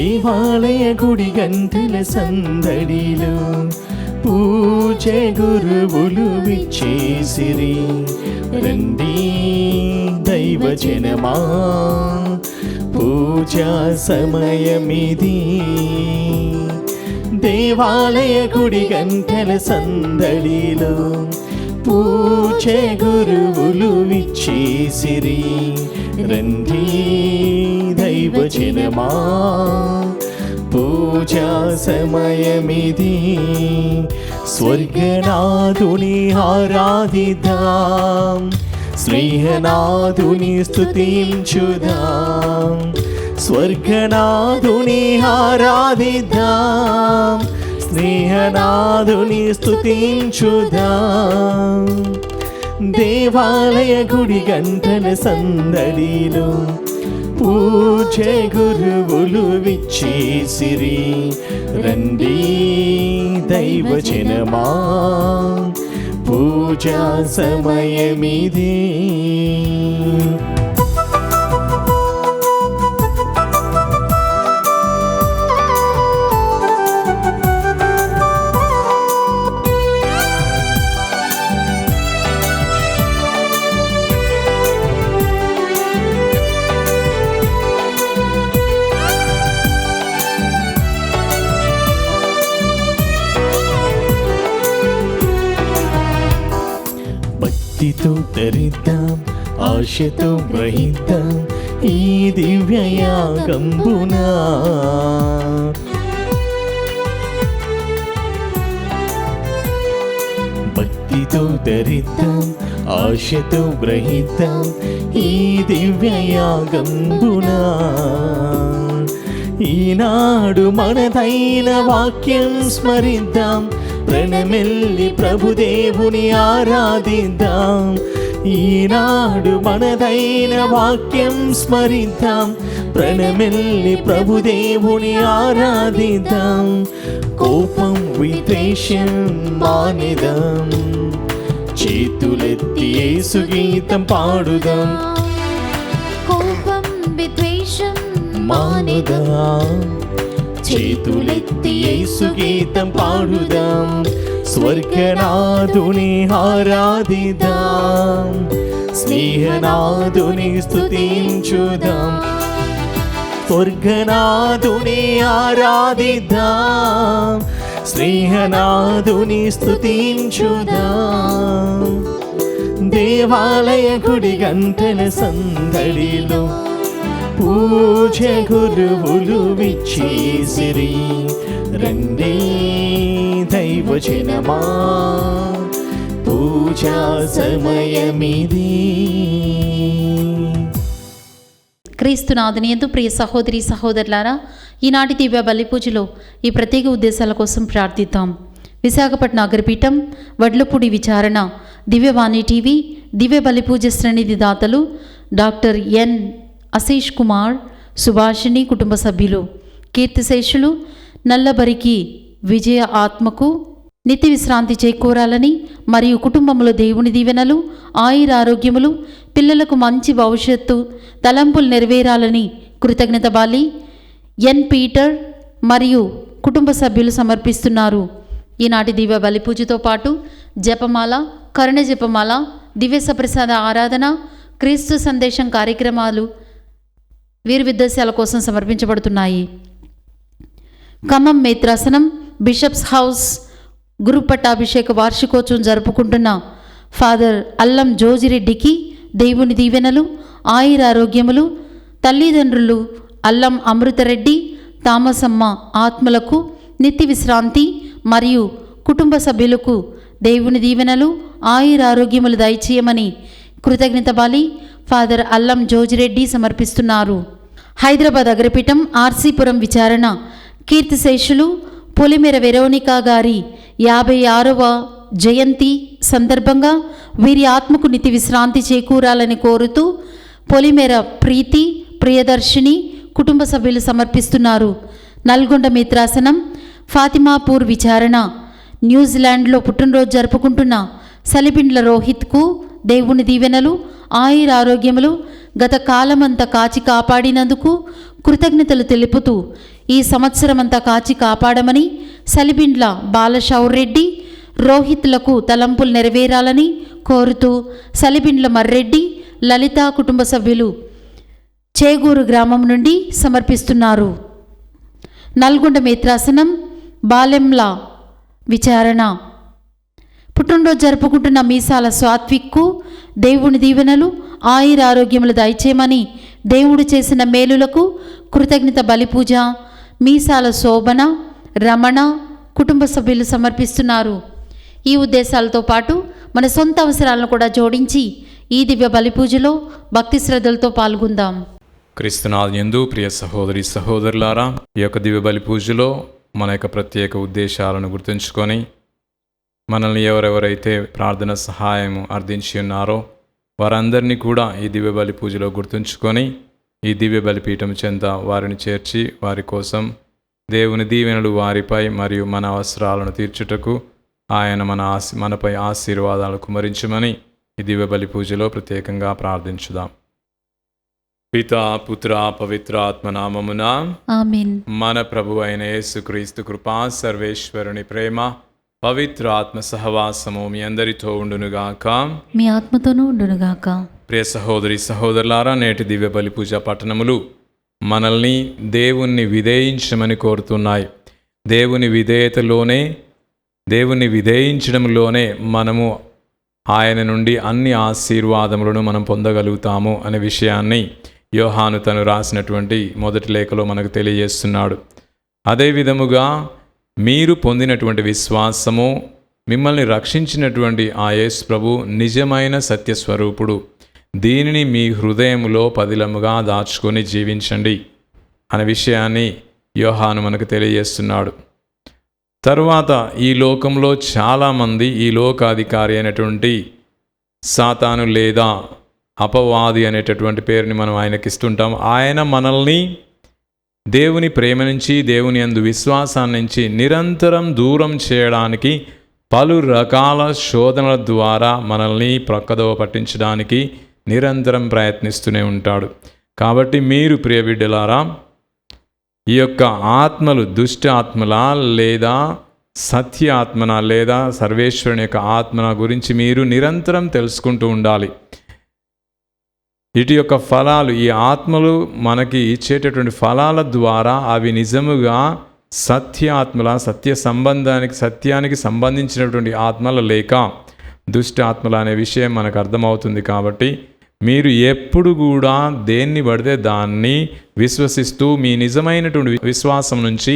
దేవాలయ గుడి గంటల సందడిలో పూజ గురువులు విచ్చేసిరి. రండి దైవజనమా, పూజా సమయమిది. దేవాలయ గుడి గంటల సందడిలో పూజ గురువులు విచ్చేసిరి. రండి దైవజనమా, పూజా సమయమిది. స్వర్గనాథుని ఆరాధిద్దాం, స్నేహనాథుని స్తుతించుదాం. స్వర్గనాథుని ఆరాధిద్దాం, స్నేహనాథుని స్తుతించుదాం. దేవాలయ గుడి గంటల సందడిలో పూజ గురువులు విచ్చేసిరి. రండి దైవజనమా, పూజా సమయమిది. భక్తితో ధరిద్దాం, ఆశతో గ్రహిద్దాం ఈ దివ్యయాగంబునా. భక్తితో ధరిద్దాం, ఆశతో గ్రహిద్దాం ఈ దివ్యయాగంబునా. ఈనాడు మనదైన వాక్యం స్మరిద్దాం, ప్రణమెల్లి ప్రభుదేవుని ఆరాధిద్దాం. ఈనాడు మనదైన వాక్యం స్మరిద్దాం, ప్రణమెల్లి ప్రభుదేవుని ఆరాధిద్దాం. కోపం విద్వేషం మానిదాం, చేతులెత్తి యేసు గీతం పాడుదాం. కోపం విద్వేషం మానుదాం, చేతులెత్తి యేసు గీతం పాడుదాం. స్వర్గనాథుని ఆరాధిద్దాం, స్నేహనాథుని స్తుతించుదాం. స్వర్గనాథుని ఆరాధిద్దాం, స్నేహనాథుని స్తుతించుదాం. దేవాలయ గుడి గంటల సందడిలో పూజ గురువులు విచ్చేసిరి. రండి దైవజనమా, పూజా సమయమిది. క్రీస్తునాథుని యందు ప్రియ సహోదరి సహోదరులారా, ఈనాటి దివ్య బలి పూజలో ఈ ప్రత్యేక ఉద్దేశాల కోసం ప్రార్థిద్దాం. విశాఖపట్నం అగ్రపీఠం వడ్లపూడి విచారణ దివ్యవాణి టీవీ దివ్య బలి పూజ శ్రేణిధి దాతలు డాక్టర్ ఎన్ అశీష్ కుమార్, సుభాషిణి కుటుంబ సభ్యులు. కీర్తిశేషులు నల్లబరికి విజయ ఆత్మకు నిత్య విశ్రాంతి చేకూరాలని మరియు కుటుంబంలో దేవుని దీవెనలు, ఆయురారోగ్యములు, పిల్లలకు మంచి భవిష్యత్తు, తలంపులు నెరవేరాలని కృతజ్ఞత బాలి ఎన్ పీటర్ మరియు కుటుంబ సభ్యులు సమర్పిస్తున్నారు. ఈనాటి దివ్య బలి పూజతో పాటు జపమాల, కరుణ జపమాల, దివ్య సప్రసాద ఆరాధన, క్రీస్తు సందేశం కార్యక్రమాలు వీరి విద్యాశాల కోసం సమర్పించబడుతున్నాయి. ఖమ్మం మేత్రాసనం బిషప్స్ హౌస్ గురు పట్టాభిషేక వార్షికోత్సవం జరుపుకుంటున్న ఫాదర్ అల్లం జోజిరెడ్డికి దేవుని దీవెనలు, ఆయురారోగ్యములు, తల్లిదండ్రులు అల్లం అమృతరెడ్డి, తామసమ్మ ఆత్మలకు నిత్య విశ్రాంతి మరియు కుటుంబ సభ్యులకు దేవుని దీవెనలు, ఆయురారోగ్యములు దయచేయమని కృతజ్ఞత బాలి ఫాదర్ అల్లం జోజిరెడ్డి సమర్పిస్తున్నారు. హైదరాబాద్ అగ్రపీఠం ఆర్సీపురం విచారణ కీర్తిశేషులు పొలిమేర వెరోనికా గారి 56వ జయంతి సందర్భంగా వీరి ఆత్మకు నిత్య విశ్రాంతి చేకూరాలని కోరుతూ పొలిమేర ప్రీతి, ప్రియదర్శిని కుటుంబ సభ్యులు సమర్పిస్తున్నారు. నల్గొండ మిత్రాసనం ఫాతిమాపూర్ విచారణ న్యూజిలాండ్లో పుట్టినరోజు జరుపుకుంటున్న సలిపిండ్ల రోహిత్కు దేవుని దీవెనలు, ఆయురారోగ్యములు, గత కాలమంతా కాచి కాపాడినందుకు కృతజ్ఞతలు తెలుపుతూ ఈ సంవత్సరమంతా కాచి కాపాడమని సలిబిండ్ల బాలశౌర్రెడ్డి రోహిత్లకు తలంపులు నెరవేరాలని కోరుతూ సలిబిండ్ల మర్రెడ్డి లలిత కుటుంబ సభ్యులు చేగూరు గ్రామం నుండి సమర్పిస్తున్నారు. నల్గొండ మేత్రాసనం బాలెంల విచారణ. పుట్టినరోజు జరుపుకుంటున్న మీసాల స్వాత్విక్కు దేవుని దీవెనలు ఆయురారోగ్యములు దయచేయమని దేవుడు చేసిన మేలులకు కృతజ్ఞత బలిపూజ మీసాల శోభన రమణ కుటుంబ సభ్యులు సమర్పిస్తున్నారు. ఈ ఉద్దేశాలతో పాటు మన సొంత అవసరాలను కూడా జోడించి ఈ దివ్య బలిపూజలో భక్తి శ్రద్ధలతో పాల్గొందాం. క్రీస్తునాథయందు ప్రియ సహోదరి సహోదరులారా, ఈ యొక్క దివ్య బలి పూజలో మన యొక్క ప్రత్యేక ఉద్దేశాలను గుర్తుంచుకొని మనల్ని ఎవరెవరైతే ప్రార్థన సహాయం అర్థించి ఉన్నారో వారందరినీ కూడా ఈ దివ్య బలి పూజలో గుర్తుంచుకొని ఈ దివ్య బలిపీఠం చెంత వారిని చేర్చి వారి కోసం దేవుని దీవెనలు వారిపై మరియు మన అవసరాలను తీర్చుటకు ఆయన మనపై ఆశీర్వాదాలు కుమరించమని ఈ దివ్య బలి పూజలో ప్రత్యేకంగా ప్రార్థించుదాం. పితా పుత్ర పవిత్ర ఆత్మనామమున ఆమేన్. మన ప్రభు అయిన యేసుక్రీస్తు కృపా సర్వేశ్వరుని ప్రేమ పవిత్ర ఆత్మ సహవాసము మీ అందరితో ఉండునుగాక, మీ ఆత్మతోనూ ఉండునుగాక. ప్రియ సహోదరి సహోదరులారా, నేటి దివ్య బలి పూజ పట్టణములు మనల్ని దేవుణ్ణి విధేయించమని కోరుతున్నాయి. దేవుని విధేయించడంలోనే మనము ఆయన నుండి అన్ని ఆశీర్వాదములను మనం పొందగలుగుతాము అనే విషయాన్ని యోహాను తను రాసినటువంటి మొదటి లేఖలో మనకు తెలియజేస్తున్నాడు. అదే విధముగా మీరు పొందినటువంటి విశ్వాసము మిమ్మల్ని రక్షించినటువంటి ఆ యేసు ప్రభు నిజమైన సత్యస్వరూపుడు. దీనిని మీ హృదయములో పదిలముగా దాచుకొని జీవించండి అనే విషయాన్ని యోహాను మనకు తెలియజేస్తున్నాడు. తరువాత ఈ లోకంలో చాలామంది ఈ లోకాధికారి అయినటువంటి సాతాను లేదా అపవాది అనేటటువంటి పేరుని మనం ఆయనకిస్తుంటాం. ఆయన మనల్ని దేవుని ప్రేమ నుంచి, దేవుని యందు విశ్వాసాన్ని నుంచి నిరంతరం దూరం చేయడానికి పలు రకాల శోధనల ద్వారా మనల్ని ప్రక్కదోవ పట్టించడానికి నిరంతరం ప్రయత్నిస్తూనే ఉంటాడు. కాబట్టి మీరు ప్రియ బిడ్డలారా, ఈ యొక్క ఆత్మలు దుష్ట ఆత్మలా లేదా సత్య ఆత్మన లేదా సర్వేశ్వరుని యొక్క ఆత్మన గురించి మీరు నిరంతరం తెలుసుకుంటూ ఉండాలి. ఇటు యొక్క ఫలాలు, ఈ ఆత్మలు మనకి ఇచ్చేటటువంటి ఫలాల ద్వారా అవి నిజముగా సత్య ఆత్మల, సత్యానికి సంబంధించినటువంటి ఆత్మల లేక దుష్ట ఆత్మల అనే విషయం మనకు అర్థమవుతుంది. కాబట్టి మీరు ఎప్పుడు కూడా దేన్ని పడితే దాన్ని విశ్వసిస్తూ మీ నిజమైనటువంటి విశ్వాసం నుంచి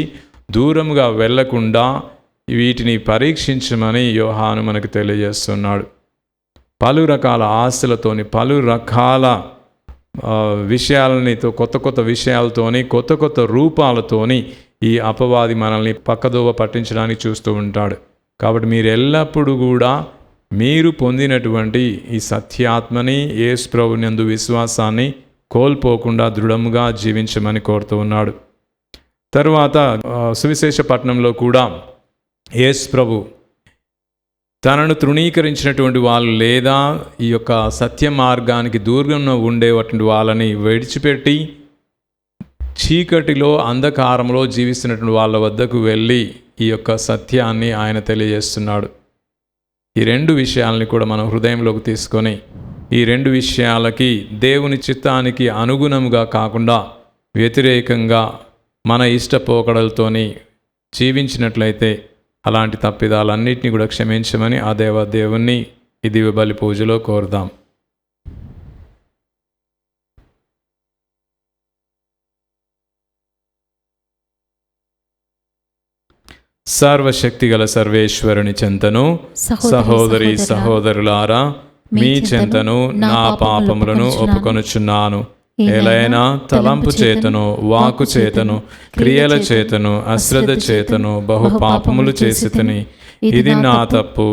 దూరముగా వెళ్లకుండా వీటిని పరీక్షించమని యోహాను మనకు తెలియజేస్తున్నాడు. పలు రకాల ఆశలతోని, పలు రకాల విషయాలనితో, కొత్త విషయాలతోని, కొత్త రూపాలతోని ఈ అపవాది మనల్ని పక్కదోవ పట్టించడానికి చూస్తూ ఉంటాడు. కాబట్టి మీరు ఎల్లప్పుడూ కూడా మీరు పొందినటువంటి ఈ సత్యాత్మని, యేసు ప్రభునందు విశ్వాసాన్ని కోల్పోకుండా దృఢముగా జీవించమని కోరుతూ ఉన్నాడు. తరువాత సువిశేష పట్టణంలో కూడా యేసు ప్రభు తనను తృణీకరించినటువంటి వాళ్ళు లేదా ఈ యొక్క సత్య మార్గానికి దూరంగా ఉండేటువంటి వాళ్ళని విడిచిపెట్టి చీకటిలో, అంధకారంలో జీవిస్తున్నటువంటి వాళ్ళ వద్దకు వెళ్ళి ఈ యొక్క సత్యాన్ని ఆయన తెలియజేస్తున్నాడు. ఈ రెండు విషయాలని కూడా మనం హృదయంలోకి తీసుకొని ఈ రెండు విషయాలకి దేవుని చిత్తానికి అనుగుణంగా కాకుండా వ్యతిరేకంగా మన ఇష్టపోకడలతోని జీవించినట్లయితే అలాంటి తప్పిదాలన్నింటినీ కూడా క్షమించమని ఆ దేవుణ్ణి ఈ దివ్య బలి పూజలో కోరుదాం. సర్వశక్తిగల సర్వేశ్వరుని చెంతను సహోదరి సహోదరులారా, మీ చెంతను నా పాపములను ఒప్పుకొనుచున్నాను. ఎలైనా తలంపు చేతను, వాకు చేతను, క్రియల చేతను, అశ్రద్ధ చేతను బహు పాపములు చేసితిని. ఇది నా తప్పు,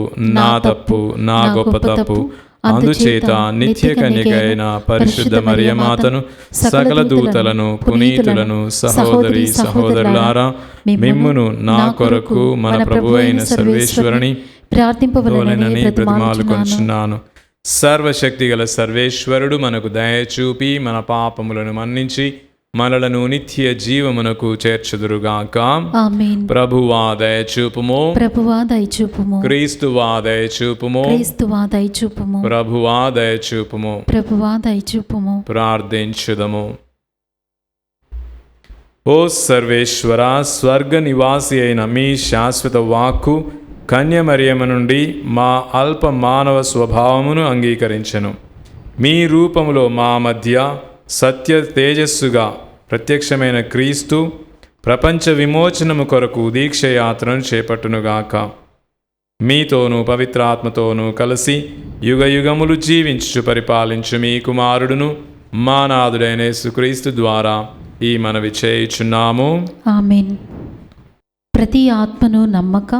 నా గొప్ప తప్పు. అందుచేత నిత్య కన్యకైన పరిశుద్ధ మరియమాతను, సకల దూతలను, పునీతులను, సహోదరి సహోదరులారా, మిమ్మును నా కొరకు మన ప్రభు అయిన సర్వేశ్వరుని ప్రార్థింపవలెనని బ్రతిమాలుకొనుచున్నాను. సర్వశక్తిగల సర్వేశ్వరుడు మనకు దయ చూపి మన పాపములను మన్నించి మనలను నిత్య జీవమునకు చేర్చుదురుగాక. ఆమేన్. ప్రభువా దయచూపుము. ప్రభువా దయచూపుము. క్రీస్తువా దయచూపుము. క్రీస్తువా దయచూపుము. ప్రభువా దయచూపుము. ప్రభువా దయచూపుము. ప్రార్థించుదము. ఓ సర్వేశ్వర, స్వర్గ నివాసి అయిన మీ శాశ్వత వాక్కు కన్యమరియమ నుండి మా అల్ప మానవ స్వభావమును అంగీకరించెను. మీ రూపములో మా మధ్య సత్య తేజస్సుగా ప్రత్యక్షమైన క్రీస్తు ప్రపంచ విమోచనము కొరకు దీక్షయాత్రను చేపట్టునుగాక. మీతోనూ పవిత్రాత్మతోనూ కలిసి యుగయుగములు జీవించు పరిపాలించు మీ కుమారుడును మా నాథుడైన యేసుక్రీస్తు ద్వారా ఈ మనవి చేయుచున్నాము. ఆమేన్. ప్రతి ఆత్మను నమ్మక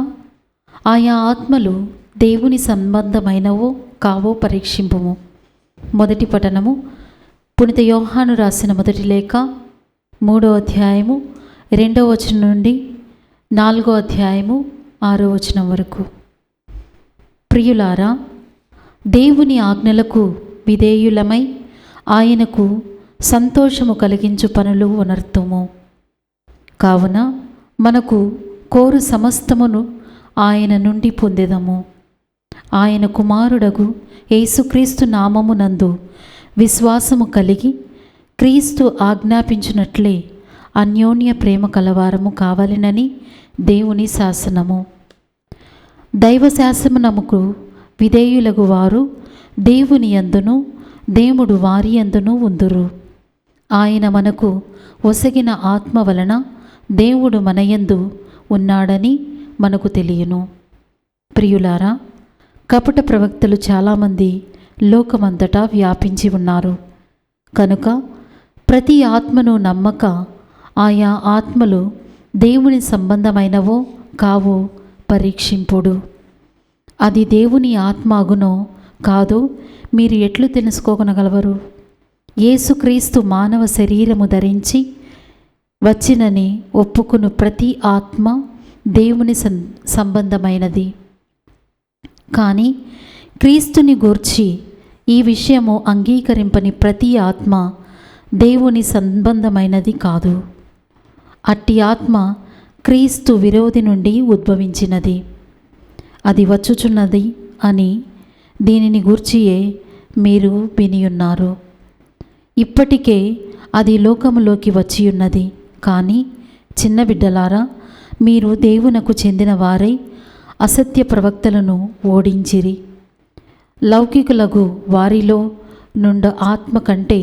ఆయా ఆత్మలు దేవుని సంబంధమైనవో కావో పరీక్షింపుము. మొదటి పఠనము పునీత యోహాను రాసిన మొదటి లేఖ 3వ అధ్యాయము 2వ వచనం నుండి 4వ అధ్యాయము 6వ వచనం వరకు. ప్రియులారా, దేవుని ఆజ్ఞలకు విధేయులమై ఆయనకు సంతోషము కలిగించు పనులు ఉనర్తుము. కావున మనకు కోరు సమస్తమును ఆయన నుండి పొందెదము. ఆయన కుమారుడగు యేసుక్రీస్తు నామమునందు విశ్వాసము కలిగి క్రీస్తు ఆజ్ఞాపించినట్లే అన్యోన్య ప్రేమ కలవారము కావాలనని దేవుని శాసనము. దైవ శాసనముకు విధేయులగు వారు దేవుని యందును దేవుడు వారి యందును ఉందురు. ఆయన మనకు ఒసగిన ఆత్మ వలన దేవుడు మనయందు ఉన్నాడని మనకు తెలియను. ప్రియులారా, కపట ప్రవక్తలు చాలామంది లోకమంతటా వ్యాపించి ఉన్నారు. కనుక ప్రతి ఆత్మను నమ్మక ఆయా ఆత్మలు దేవుని సంబంధమైనవో కావో పరీక్షింపుడు. అది దేవుని ఆత్మ అగునో కాదో మీరు ఎట్లు తెలుసుకోగలగలరు? యేసుక్రీస్తు మానవ శరీరము ధరించి వచ్చినని ఒప్పుకును ప్రతి ఆత్మ దేవుని సంబంధమైనది. కానీ క్రీస్తుని గూర్చి ఈ విషయము అంగీకరింపని ప్రతి ఆత్మ దేవుని సంబంధమైనది కాదు. అట్టి ఆత్మ క్రీస్తు విరోధి నుండి ఉద్భవించినది. అది వచ్చుచున్నది అని దీనిని గూర్చియే మీరు వినియున్నారు. ఇప్పటికే అది లోకములోకి వచ్చియున్నది. కానీ చిన్న బిడ్డలారా, మీరు దేవునకు చెందిన వారై అసత్య ప్రవక్తలను ఓడించిరి. లౌకికులకు వారిలో నుండు ఆత్మ కంటే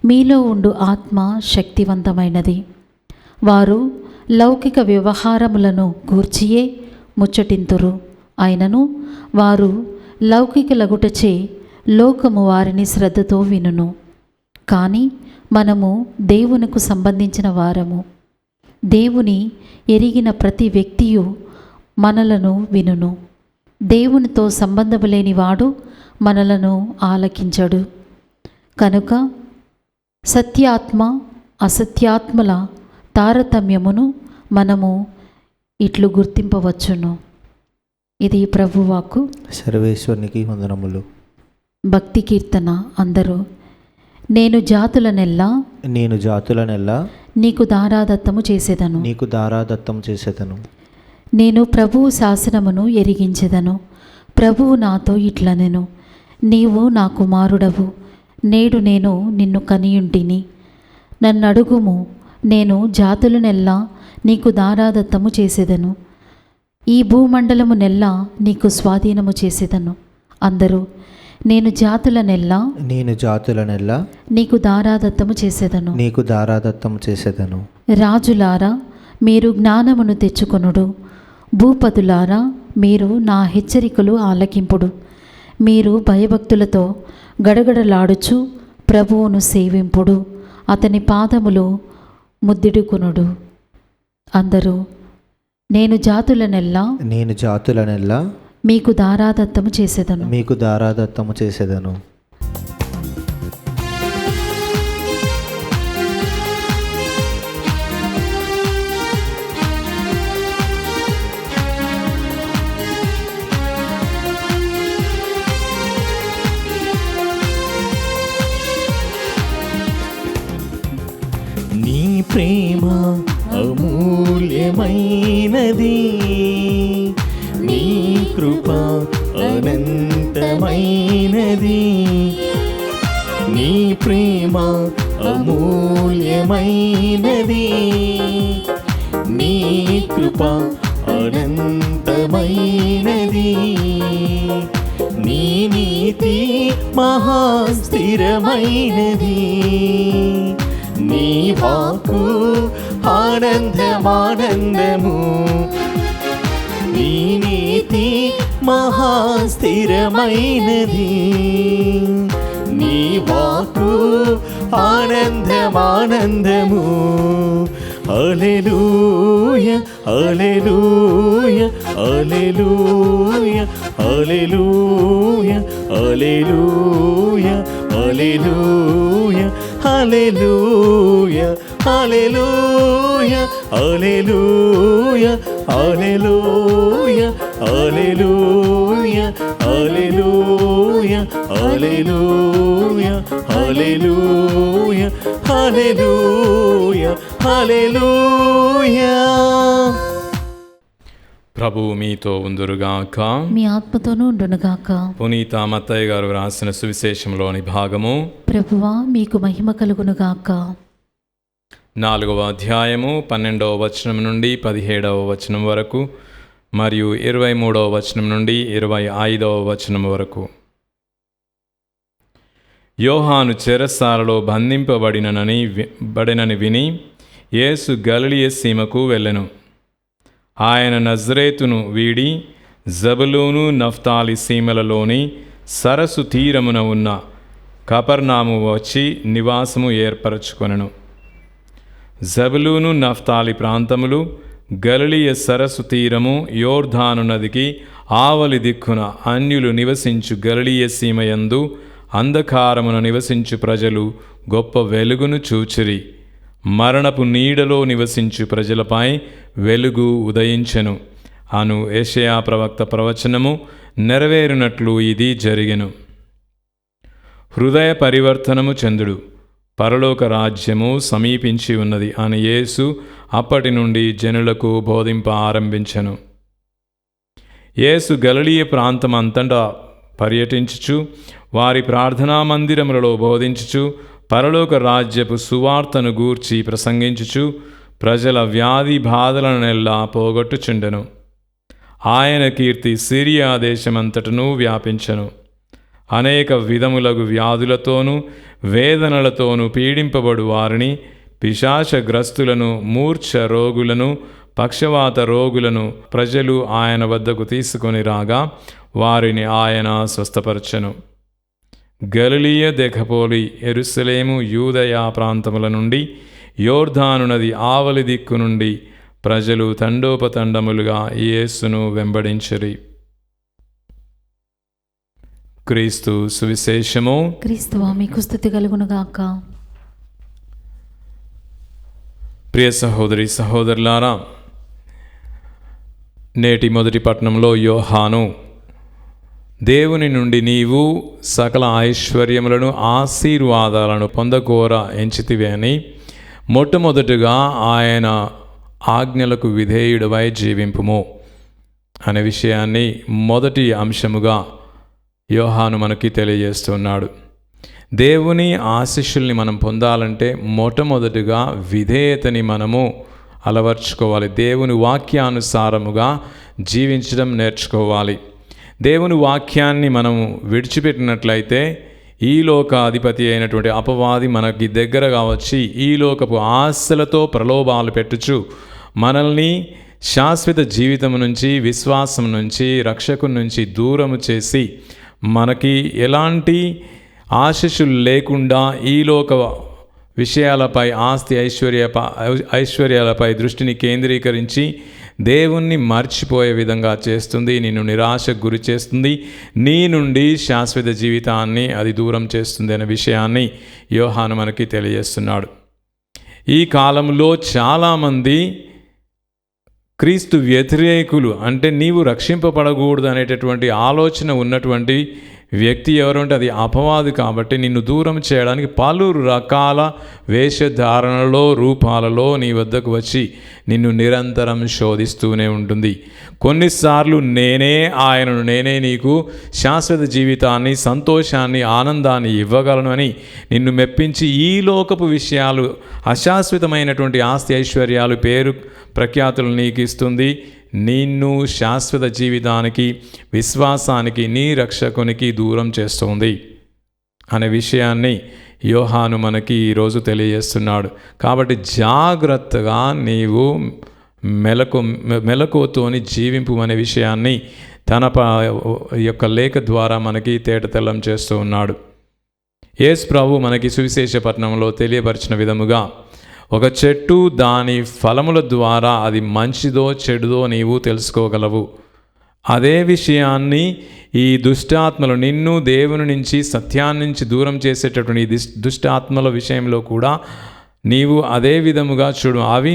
మీలో ఉండు ఆత్మ శక్తివంతమైనది. వారు లౌకిక వ్యవహారములను గూర్చియే ముచ్చటింతురు. అయినను వారు లౌకికులగుటచే లోకము వారిని శ్రద్ధతో వినును. కానీ మనము దేవునికి సంబంధించిన వారము. దేవుని ఎరిగిన ప్రతి వ్యక్తియు మనలను వినును. దేవునితో సంబంధము లేనివాడు మనలను ఆలకించడు. కనుక సత్యాత్మ అసత్యాత్మల తారతమ్యమును మనము ఇట్లు గుర్తింపవచ్చును. ఇది ప్రభువాక్కు. సర్వేశ్వరునికి వందనములు. భక్తి కీర్తన. అందరూ నేను జాతులనెల్లా నీకు దారాదత్తము చేసేదను. నేను ప్రభువు శాసనమును ఎరిగించెదను. ప్రభువు నాతో ఇట్లనెను, నీవు నా కుమారుడవు, నేడు నేను నిన్ను కనియుంటిని. నన్నడుగుము, నేను జాతులనెల్లా నీకు దారాదత్తము చేసేదను. ఈ భూమండలమునెల్లా నీకు స్వాధీనము చేసేదను. అందరూ నేను జాతులనెల్లా నీకు దారాదత్తము చేసేదను. రాజులారా, మీరు జ్ఞానమును తెచ్చుకొనుడు. భూపతులారా, మీరు నా హెచ్చరికలు ఆలకింపుడు. మీరు భయభక్తులతో గడగడలాడుచు ప్రభువును సేవింపుడు. అతని పాదములు ముద్దిడుకొనుడు. అందరూ నేను జాతులనెల్లా మీకు దారాదత్తము చేసేదను. ప్రేమ అమూల్యమైనది, నీ కృప అనంతమైనది. నీ ప్రేమ అమూల్యమైనది, నీ కృప అనంతమైనది. నీ నీతి మహాస్థిరమైనది, నీ వాక్కు ఆనందమానందము. నీ నీతి మహాస్థిరమైనది, నీ వాక్కు ఆనందమానందము. హల్లెలూయా హల్లెలూయా హల్లెలూయా హల్లెలూయా హల్లెలూయా హల్లెలూయా హల్లెలూయా హల్లెలూయా హల్లెలూయా హల్లెలూయా హల్లెలూయా హల్లెలూయా హల్లెలూయా హల్లెలూయా హల్లెలూయా హల్లెలూయా. ప్రభువు మీతో ఉందురుగాక. మీ ఆత్మతోనూ ఉండునుగాక. పునీత మత్తయ్య గారు రాసిన సువిశేషంలోని భాగము. ప్రభువా మీకు మహిమ కలుగునుగాక. 4వ అధ్యాయము 12వ వచనం నుండి 17వ వచనం వరకు మరియు 23వ వచనం నుండి 25వ వచనం వరకు. యోహాను చెరసాలలో బంధింపబడినని విని యేసు గలిలయ సీమకు వెళ్ళెను. ఆయన నజరేతును వీడి జబులూను నఫ్తాలి సీమలలోని సరస్సు తీరమున ఉన్న కపర్నాము వచ్చి నివాసము ఏర్పరచుకొనెను. జబులూను నఫ్తాలి ప్రాంతములు, గలిలయ సరస్సు తీరము, యోర్ధాను నదికి ఆవలి దిక్కున అన్యులు నివసించు గలిలయ సీమయందు అంధకారమున నివసించు ప్రజలు గొప్ప వెలుగును చూచిరి. మరణపు నీడలో నివసించు ప్రజలపై వెలుగు ఉదయించెను అను యెషయా ప్రవక్త ప్రవచనము నెరవేరునట్లు ఇది జరిగెను. హృదయ పరివర్తనము చెందుడు, పరలోక రాజ్యము సమీపించి ఉన్నది అని యేసు అప్పటి నుండి జనులకు బోధింప ఆరంభించెను. యేసు గలిలయ ప్రాంతమంతటా పర్యటించుచు వారి ప్రార్థనా మందిరములలో బోధించుచు పరలోక రాజ్యపు సువార్తను గూర్చి ప్రసంగించుచు ప్రజల వ్యాధి బాధలనెల్లా పోగొట్టుచుండెను. ఆయన కీర్తి సిరియా దేశమంతటను వ్యాపించెను. అనేక విధములగు వ్యాధులతోనూ వేదనలతోనూ పీడింపబడు వారిని, పిశాచగ్రస్తులను, మూర్ఛ రోగులను, పక్షవాత రోగులను ప్రజలు ఆయన వద్దకు తీసుకొని రాగా వారిని ఆయన స్వస్థపరచెను. గలిలయ, దెకపోలి, యెరూషలేము, యూదయ ప్రాంతముల నుండి, యోర్ధాను నది ఆవలి దిక్కు నుండి ప్రజలు తండోపతండములుగా యేసును వెంబడించిరి. క్రీస్తు సువిశేషము. క్రీస్తువా మీకు స్తుతి కలుగునుగాక. ప్రియ సహోదరి సహోదరులారా, నేటి మొదటి పట్టణంలో యోహాను దేవుని నుండి నీవు సకల ఐశ్వర్యములను ఆశీర్వాదాలను పొందకోర ఎంచితివే అని మొట్టమొదటిగా ఆయన ఆజ్ఞలకు విధేయుడవై జీవింపుము అనే విషయాన్ని మొదటి అంశముగా యోహాను మనకి తెలియజేస్తున్నాడు. దేవుని ఆశీస్సుల్ని మనం పొందాలంటే మొట్టమొదటిగా విధేయతని మనము అలవర్చుకోవాలి. దేవుని వాక్యానుసారముగా జీవించడం నేర్చుకోవాలి. దేవుని వాక్యాన్ని మనము విడిచిపెట్టినట్లయితే ఈ లోక అధిపతి అయినటువంటి అపవాది మనకి దగ్గరగా వచ్చి ఈ లోకపు ఆశలతో ప్రలోభాలు పెట్టుచు మనల్ని శాశ్వత జీవితం నుంచి, విశ్వాసం నుంచి, రక్షకుని నుంచి దూరము చేసి మనకి ఎలాంటి ఆశీస్సులు లేకుండా ఈ లోక విషయాలపై, ఆస్తి ఐశ్వర్యాలపై దృష్టిని కేంద్రీకరించి దేవుణ్ణి మర్చిపోయే విధంగా చేస్తుంది. నిన్ను నిరాశకు గురి చేస్తుంది. నీ నుండి శాశ్వత జీవితాన్ని అది దూరం చేస్తుంది అనే విషయాన్ని యోహాను మనకి తెలియజేస్తున్నాడు. ఈ కాలంలో చాలామంది క్రీస్తు వ్యతిరేకులు, అంటే నీవు రక్షింపబడకూడదు అనేటటువంటి ఆలోచన ఉన్నటువంటి వ్యక్తి ఎవరు అంటే అది అపవాది. కాబట్టి నిన్ను దూరం చేయడానికి పలు రకాల వేషధారణలో రూపాలలో నీ వద్దకు వచ్చి నిన్ను నిరంతరం శోధిస్తూనే ఉంటుంది. కొన్నిసార్లు నేనే నీకు శాశ్వత జీవితాన్ని, సంతోషాన్ని, ఆనందాన్ని ఇవ్వగలను అని నిన్ను మెప్పించి ఈ లోకపు విషయాలు, అశాశ్వతమైనటువంటి ఆస్తి ఐశ్వర్యాలు, పేరు ప్రఖ్యాతులు నీకు ఇస్తుంది. నిన్ను శాశ్వత జీవితానికి, విశ్వాసానికి, నీ రక్షకునికి దూరం చేస్తుంది అనే విషయాన్ని యోహాను మనకి ఈరోజు తెలియజేస్తున్నాడు. కాబట్టి జాగ్రత్తగా నీవు మెలకువతోని జీవింపు అనే విషయాన్ని తన యొక్క లేఖ ద్వారా మనకి తేటతెల్లం చేస్తూ ఉన్నాడు. యేసు ప్రభు మనకి సువిశేష పట్టణంలో తెలియపరిచిన విధముగా ఒక చెట్టు దాని ఫలముల ద్వారా అది మంచిదో చెడుదో నీవు తెలుసుకోగలవు. అదే విషయాన్ని ఈ దుష్టాత్మలు, నిన్ను దేవుని నుంచి, సత్యాన్ని నుంచి దూరం చేసేటటువంటి ఈ దుష్టాత్మల విషయంలో కూడా నీవు అదే విధముగా చూడు. అవి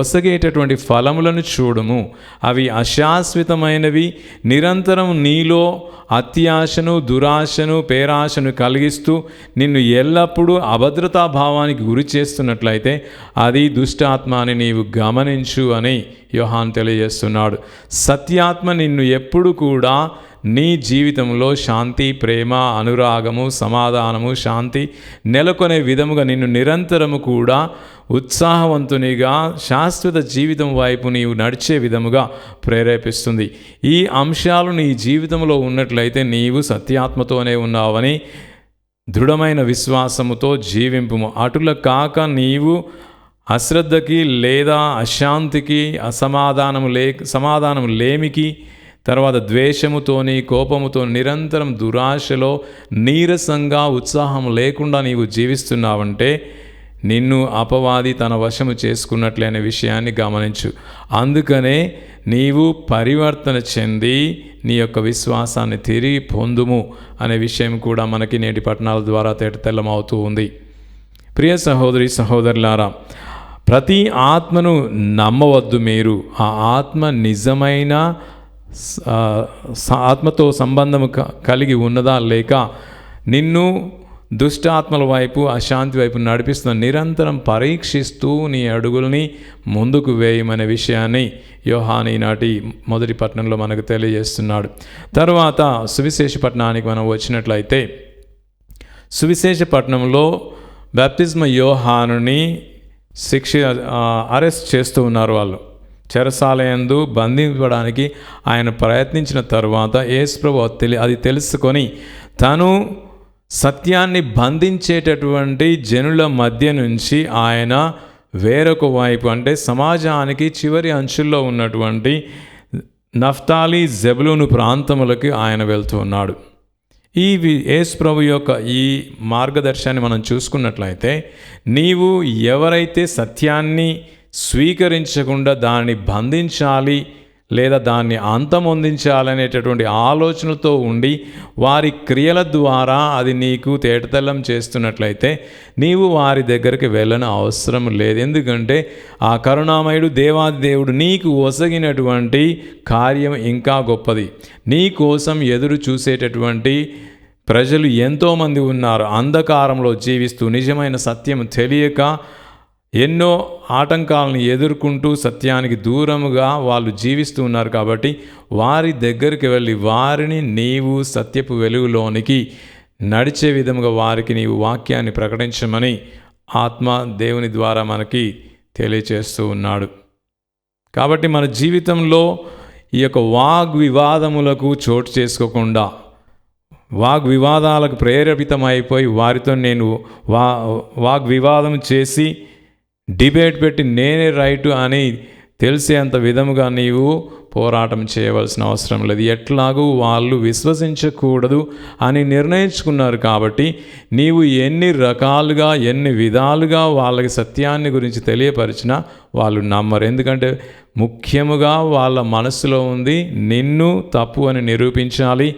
ఒసగేటటువంటి ఫలములను చూడుము. అవి అశాశ్వతమైనవి, నిరంతరం నీలో అత్యాశను, దురాశను, పేరాశను కలిగిస్తూ నిన్ను ఎల్లప్పుడూ అభద్రతా భావానికి గురి చేస్తున్నట్లయితే అది దుష్టాత్మ అని నీవు గమనించు అని యోహాను తెలియజేస్తున్నాడు. సత్యాత్మ నిన్ను ఎప్పుడు కూడా నీ జీవితంలో శాంతి, ప్రేమ, అనురాగము, సమాధానము, శాంతి నెలకొనే విధముగా నిన్ను నిరంతరము కూడా ఉత్సాహవంతునిగా శాశ్వత జీవితం వైపు నీవు నడిచే విధముగా ప్రేరేపిస్తుంది. ఈ అంశాలు నీ జీవితంలో ఉన్నట్లయితే నీవు సత్యాత్మతోనే ఉన్నావని దృఢమైన విశ్వాసముతో జీవింపుము. అటుల కాక నీవు అశ్రద్ధకి లేదా అశాంతికి, సమాధానం లేమికి, తర్వాత ద్వేషముతోని, కోపముతో, నిరంతరం దురాశలో, నీరసంగా, ఉత్సాహం లేకుండా నీవు జీవిస్తున్నావంటే నిన్ను అపవాది తన వశము చేసుకున్నట్లే అనే విషయాన్ని గమనించు. అందుకనే నీవు పరివర్తన చెంది నీ యొక్క విశ్వాసాన్ని తిరిగి పొందుము అనే విషయం కూడా మనకి నేటి పట్టణాల ద్వారా తేటతెల్లమవుతూ ఉంది. ప్రియ సహోదరి సహోదరులారా, ప్రతి ఆత్మను నమ్మవద్దు. మీరు ఆ ఆత్మ నిజమైన ఆత్మతో సంబంధం కలిగి ఉన్నదా లేక నిన్ను దుష్టాత్మల వైపు, అశాంతి వైపు నడిపిస్తున్న నిరంతరం పరీక్షిస్తూ నీ అడుగుల్ని ముందుకు వేయమనే విషయాన్ని యోహాను ఈనాటి మొదటి పట్టణంలో మనకు తెలియజేస్తున్నాడు. తర్వాత సువిశేష పట్టణానికి మనం వచ్చినట్లయితే, సువిశేష పట్టణంలో బాప్తిస్మ యోహానుని అరెస్ట్ చేస్తూ ఉన్నారు. వాళ్ళు చెరసాలయందు బంధించడానికి ఆయన ప్రయత్నించిన తర్వాత యేసు ప్రభు అది తెలుసుకొని తను సత్యాన్ని బంధించేటటువంటి జనుల మధ్య నుంచి ఆయన వేరొక వైపు, అంటే సమాజానికి చివరి అంచుల్లో ఉన్నటువంటి నఫ్తాలి, జెబులూను ప్రాంతములకి ఆయన వెళ్తూ ఉన్నాడు. ఈ యేసు ప్రభు యొక్క ఈ మార్గదర్శనాన్ని మనం చూసుకున్నట్లయితే, నీవు ఎవరైతే సత్యాన్ని స్వీకరించకుండా దాన్ని బంధించాలి లేదా దాన్ని అంతమొందించాలనేటటువంటి ఆలోచనలతో ఉండి వారి క్రియల ద్వారా అది నీకు తేటతెల్లం చేస్తున్నట్లయితే నీవు వారి దగ్గరికి వెళ్ళని అవసరం లేదు. ఎందుకంటే ఆ కరుణామయుడు దేవాది దేవుడు నీకు ఒసగినటువంటి కార్యం ఇంకా గొప్పది. నీ కోసం ఎదురు చూసేటటువంటి ప్రజలు ఎంతోమంది ఉన్నారు. అంధకారంలో జీవిస్తూ నిజమైన సత్యం తెలియక ఎన్నో ఆటంకాలను ఎదుర్కొంటూ సత్యానికి దూరముగా వాళ్ళు జీవిస్తూ ఉన్నారు. కాబట్టి వారి దగ్గరికి వెళ్ళి వారిని నీవు సత్యపు వెలుగులోనికి నడిచే విధముగా వారికి నీవు వాక్యాన్ని ప్రకటించమని ఆత్మ దేవుని ద్వారా మనకి తెలియచేస్తూ ఉన్నాడు. కాబట్టి మన జీవితంలో ఈ యొక్క వాగ్వివాదములకు చోటు చేసుకోకుండా, వాగ్వివాదాలకు ప్రేరేపితమైపోయి వారితో నేను వాగ్వివాదం చేసి డిబేట్ పెట్టి నేనే రైటు అని తెలిసేంత విధముగా నీవు పోరాటం చేయవలసిన అవసరం లేదు. ఎట్లాగూ వాళ్ళు విశ్వసించకూడదు అని నిర్ణయించుకున్నారు. కాబట్టి నీవు ఎన్ని రకాలుగా, ఎన్ని విధాలుగా వాళ్ళకి సత్యాన్ని గురించి తెలియపరిచినా వాళ్ళు నమ్మరు. ఎందుకంటే ముఖ్యముగా వాళ్ళ మనసులో ఉంది నిన్ను తప్పు అని నిరూపించాలి,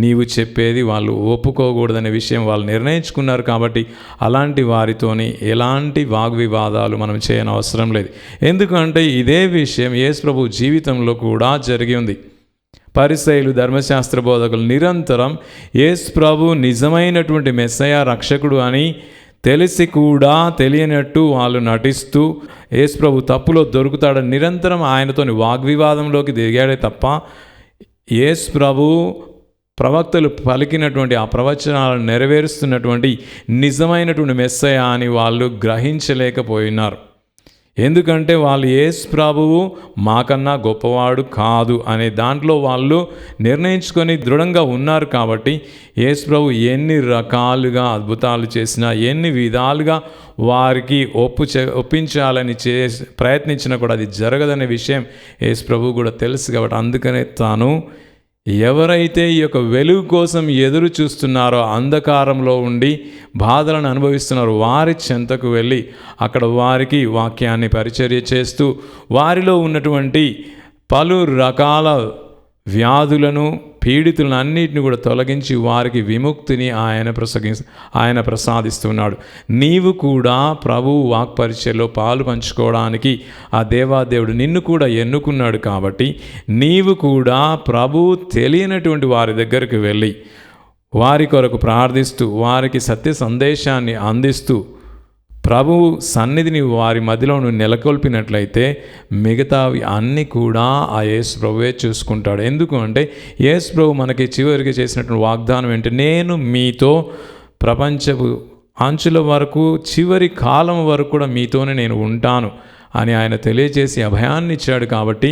నీవు చెప్పేది వాళ్ళు ఒప్పుకోకూడదనే విషయం వాళ్ళు నిర్ణయించుకున్నారు. కాబట్టి అలాంటి వారితోని ఎలాంటి వాగ్వివాదాలు మనం చేయని అవసరం లేదు. ఎందుకంటే ఇదే విషయం యేసు ప్రభు జీవితంలో కూడా జరిగి ఉంది. పరిసయ్యులు, ధర్మశాస్త్ర బోధకులు నిరంతరం యేసు ప్రభు నిజమైనటువంటి మెస్సయ రక్షకుడు అని తెలిసి కూడా తెలియనట్టు వాళ్ళు నటిస్తూ యేసు ప్రభు తప్పులో దొరుకుతాడని నిరంతరం ఆయనతోని వాగ్వివాదంలోకి దిగాడే తప్ప యేసు ప్రభు ప్రవక్తలు పలికినటువంటి ఆ ప్రవచనాలను నెరవేరుస్తున్నటువంటి నిజమైనటువంటి మెస్సయ అని వాళ్ళు గ్రహించలేకపోయినారు. ఎందుకంటే వాళ్ళు యేసు ప్రభువు మాకన్నా గొప్పవాడు కాదు అనే దాంట్లో వాళ్ళు నిర్ణయించుకొని దృఢంగా ఉన్నారు. కాబట్టి యేసు ప్రభు ఎన్ని రకాలుగా అద్భుతాలు చేసినా, ఎన్ని విధాలుగా వారికి ఒప్పించాలని ప్రయత్నించినా కూడా అది జరగదనే విషయం యేసు ప్రభు కూడా తెలుసు. కాబట్టి అందుకనే తాను ఎవరైతే ఈ యొక్క వెలుగు కోసం ఎదురు చూస్తున్నారో, అంధకారంలో ఉండి బాధలను అనుభవిస్తున్నారో వారి చెంతకు వెళ్ళి అక్కడ వారికి వాక్యాన్ని పరిచర్య చేస్తూ వారిలో ఉన్నటువంటి పలు రకాల వ్యాధులను, పీడితులను అన్నిటిని కూడా తొలగించి వారికి విముక్తిని ఆయన ప్రసాదిస్తున్నాడు. నీవు కూడా ప్రభువు వాక్పరిచర్యలో పాలు పంచుకోవడానికి ఆ దేవాదేవుడు నిన్ను కూడా ఎన్నుకున్నాడు. కాబట్టి నీవు కూడా ప్రభువు తెలియనటువంటి వారి దగ్గరికి వెళ్ళి వారి కొరకు ప్రార్థిస్తూ వారికి సత్య సందేశాన్ని అందిస్తూ ప్రభువు సన్నిధిని వారి మధ్యలో నెలకొల్పినట్లయితే మిగతావి అన్నీ కూడా ఆ యేసు ప్రభువే చూసుకుంటాడు. ఎందుకు అంటే యేసు ప్రభు మనకి చివరికి చేసినటువంటి వాగ్దానం ఏంటి? నేను మీతో ప్రపంచపు అంచుల వరకు, చివరి కాలం వరకు కూడా మీతోనే నేను ఉంటాను అని ఆయన తెలియజేసి అభయాన్ని ఇచ్చాడు. కాబట్టి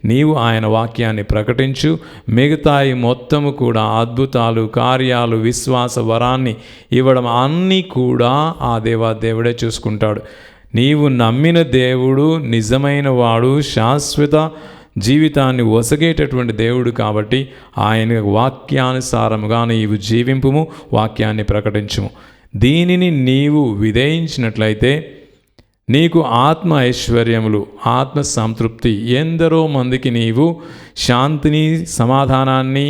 నీవు ఆయన వాక్యాన్ని ప్రకటించు. మిగతాయి మొత్తము కూడా అద్భుతాలు, కార్యాలు, విశ్వాస వరాన్ని ఇవ్వడం అన్నీ కూడా ఆ దేవాదేవుడే చూసుకుంటాడు. నీవు నమ్మిన దేవుడు నిజమైన వాడు, శాశ్వత జీవితాన్ని ఒసగేటటువంటి దేవుడు. కాబట్టి ఆయన వాక్యానుసారముగా నీవు జీవింపుము, వాక్యాన్ని ప్రకటించుము. దీనిని నీవు విధేయించినట్లయితే నీకు ఆత్మ ఐశ్వర్యములు, ఆత్మ సంతృప్తి, ఎందరో మందికి నీవు శాంతిని, సమాధానాన్ని,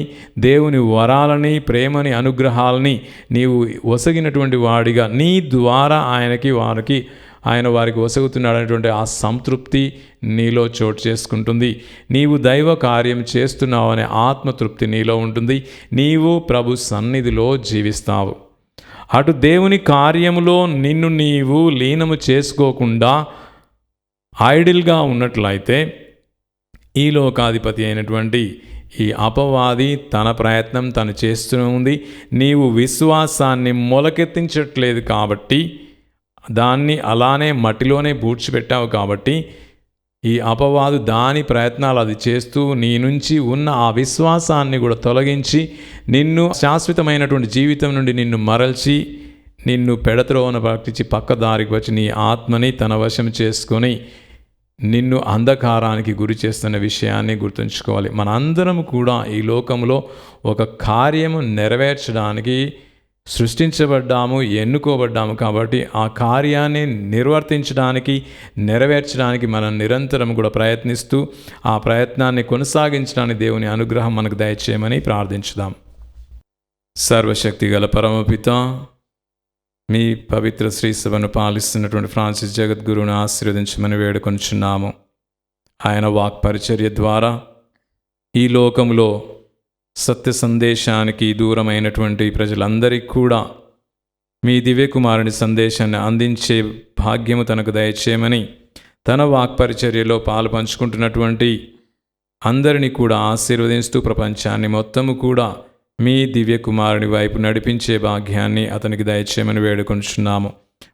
దేవుని వరాలని, ప్రేమని, అనుగ్రహాలని నీవు ఒసగినటువంటి వాడిగా నీ ద్వారా ఆయన వారికి ఒసగుతున్నాడు అనేటువంటి ఆ సంతృప్తి నీలో చోటు చేసుకుంటుంది. నీవు దైవ కార్యం చేస్తున్నావు అనే ఆత్మతృప్తి నీలో ఉంటుంది. నీవు ప్రభు సన్నిధిలో జీవిస్తావు. అటు దేవుని కార్యములో నిన్ను నీవు లీనము చేసుకోకుండా ఐడిల్గా ఉన్నట్లయితే ఈ లోకాధిపతి అయినటువంటి ఈ అపవాది తన ప్రయత్నం తను చేస్తూనే ఉంది. నీవు విశ్వాసాన్ని మొలకెత్తించట్లేదు కాబట్టి, దాన్ని అలానే మట్టిలోనే పూడ్చిపెట్టావు కాబట్టి ఈ అపవాదు దాని ప్రయత్నాలు అది చేస్తూ నీ నుంచి ఉన్న ఆ విశ్వాసాన్ని కూడా తొలగించి నిన్ను శాశ్వతమైనటువంటి జీవితం నుండి నిన్ను మరల్చి నిన్ను పెడత్రోవన పట్టించి పక్కదారికి వచ్చి నీ ఆత్మని తన వశం చేసుకొని నిన్ను అంధకారానికి గురి చేస్తున్న విషయాన్ని గుర్తుంచుకోవాలి. మనందరం కూడా ఈ లోకంలో ఒక కార్యము నెరవేర్చడానికి సృష్టించబడ్డాము, ఎన్నుకోబడ్డాము. కాబట్టి ఆ కార్యాన్ని నిర్వర్తించడానికి, నెరవేర్చడానికి మనం నిరంతరం కూడా ప్రయత్నిస్తూ ఆ ప్రయత్నాన్ని కొనసాగించడానికి దేవుని అనుగ్రహం మనకు దయచేయమని ప్రార్థించుదాం. సర్వశక్తి గల పరమపిత, మీ పవిత్ర శ్రీసభను పాలిస్తున్నటువంటి ఫ్రాన్సిస్ జగద్గురువును ఆశీర్వదించమని వేడుకొంచున్నాము. ఆయన వాక్పరిచర్య ద్వారా ఈ లోకంలో సత్య సందేశానికి దూరమైనటువంటి ప్రజలందరికీ కూడా మీ దివ్యకుమారుని సందేశాన్ని అందించే భాగ్యము తనకు దయచేయమని, తన వాక్పరిచర్యలో పాలు పంచుకుంటున్నటువంటి అందరినీ కూడా ఆశీర్వదిస్తూ ప్రపంచాన్ని మొత్తము కూడా మీ దివ్యకుమారుని వైపు నడిపించే భాగ్యాన్ని అతనికి దయచేయమని వేడుకొంచున్నాము.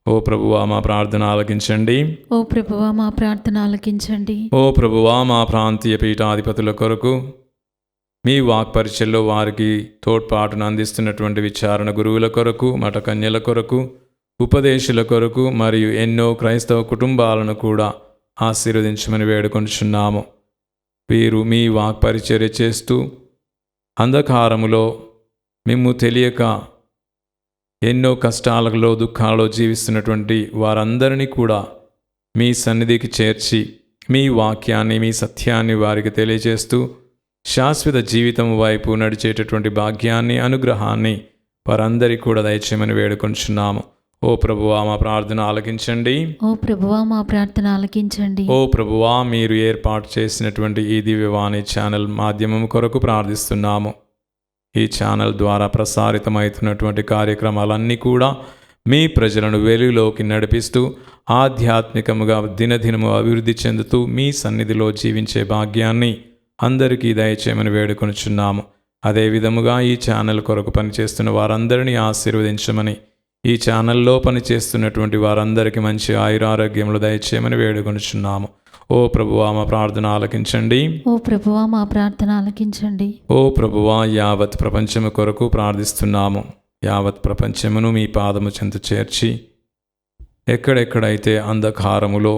ఓ ప్రభువా, మా ప్రార్థన ఆలకించండి. ఓ ప్రభువా, మా ప్రార్థన ఆలకించండి. ఓ ప్రభువా, మా ప్రాంతీయ పీఠాధిపతుల కొరకు, మీ వాక్పరిచర్యలో వారికి తోడ్పాటును అందిస్తున్నటువంటి విచారణ గురువుల కొరకు, మఠ కన్యల కొరకు, ఉపదేశుల కొరకు మరియు ఎన్నో క్రైస్తవ కుటుంబాలను కూడా ఆశీర్వదించమని వేడుకొంచున్నాము. వీరు మీ వాక్పరిచర్య చేస్తూ అంధకారములో మిమ్ము తెలియక ఎన్నో కష్టాలలో, దుఃఖాలలో జీవిస్తున్నటువంటి వారందరినీ కూడా మీ సన్నిధికి చేర్చి మీ వాక్యాన్ని, మీ సత్యాన్ని వారికి తెలియజేస్తూ శాశ్వత జీవితం వైపు నడిచేటటువంటి భాగ్యాన్ని, అనుగ్రహాన్ని వారందరికీ కూడా దయచేయమని వేడుకొంచున్నాము. ఓ ప్రభువా మా ప్రార్థన ఆలకించండి. ఓ ప్రభువా మా ప్రార్థన ఆలకించండి. ఓ ప్రభువా మీరు ఏర్పాటు చేసినటువంటి ఈ దివ్యవాణి ఛానల్ మాధ్యమం కొరకు ప్రార్థిస్తున్నాము. ఈ ఛానల్ ద్వారా ప్రసారితమవుతున్నటువంటి కార్యక్రమాలన్నీ కూడా మీ ప్రజలను వెలుగులోకి నడిపిస్తూ ఆధ్యాత్మికముగా దినదినము అభివృద్ధి చెందుతూ మీ సన్నిధిలో జీవించే భాగ్యాన్ని అందరికీ దయచేయమని వేడుకొనుచున్నాము. అదేవిధముగా ఈ ఛానల్ కొరకు పనిచేస్తున్న వారందరినీ ఆశీర్వదించమని, ఈ ఛానల్లో పనిచేస్తున్నటువంటి వారందరికీ మంచి ఆయురారోగ్యములు దయచేయమని వేడుకొనుచున్నాము. ఓ ప్రభువా మా ప్రార్థన ఆలకించండి. ఓ ప్రభువా మా ప్రార్థన ఆలకించండి. ఓ ప్రభువా యావత్ ప్రపంచము కొరకు ప్రార్థిస్తున్నాము. యావత్ ప్రపంచమును మీ పాదము చెంత చేర్చి ఎక్కడెక్కడైతే అంధకారములో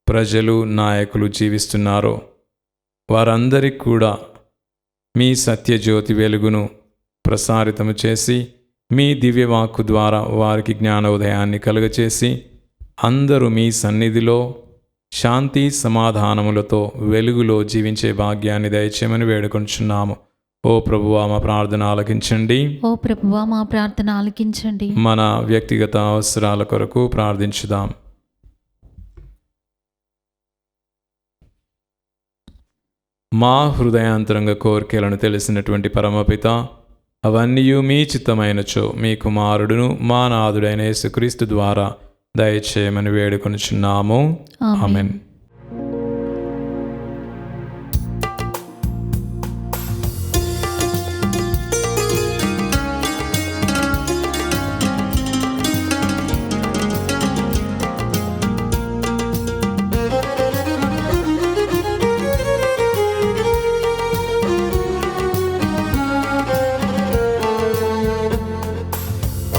ప్రజలు నాయకులు జీవిస్తున్నారో వారందరికీ కూడా మీ సత్యజ్యోతి వెలుగును ప్రసారితము చేసి మీ దివ్యవాక్కు ద్వారా వారికి జ్ఞానోదయాన్ని కలుగచేసి అందరూ మీ సన్నిధిలో శాంతి సమాధానములతో వెలుగులో జీవించే భాగ్యాన్ని దయచేయమని వేడుకొంచున్నాము. ఓ ప్రభువా మా ప్రార్థన ఆలకించండి. ఓ ప్రభువా మా ప్రార్థన ఆలకించండి. మన వ్యక్తిగత అవసరాల కొరకు ప్రార్థించుదాం. మా హృదయాంతరంగ కోరికలను తెలిసినటువంటి పరమపిత, అవన్నీ మీ చిత్తమైనచో మీ కుమారుడును మా నాథుడైన యేసుక్రీస్తు ద్వారా దయచేయమని వేడుకొనుచున్నాము. ఆమేన్.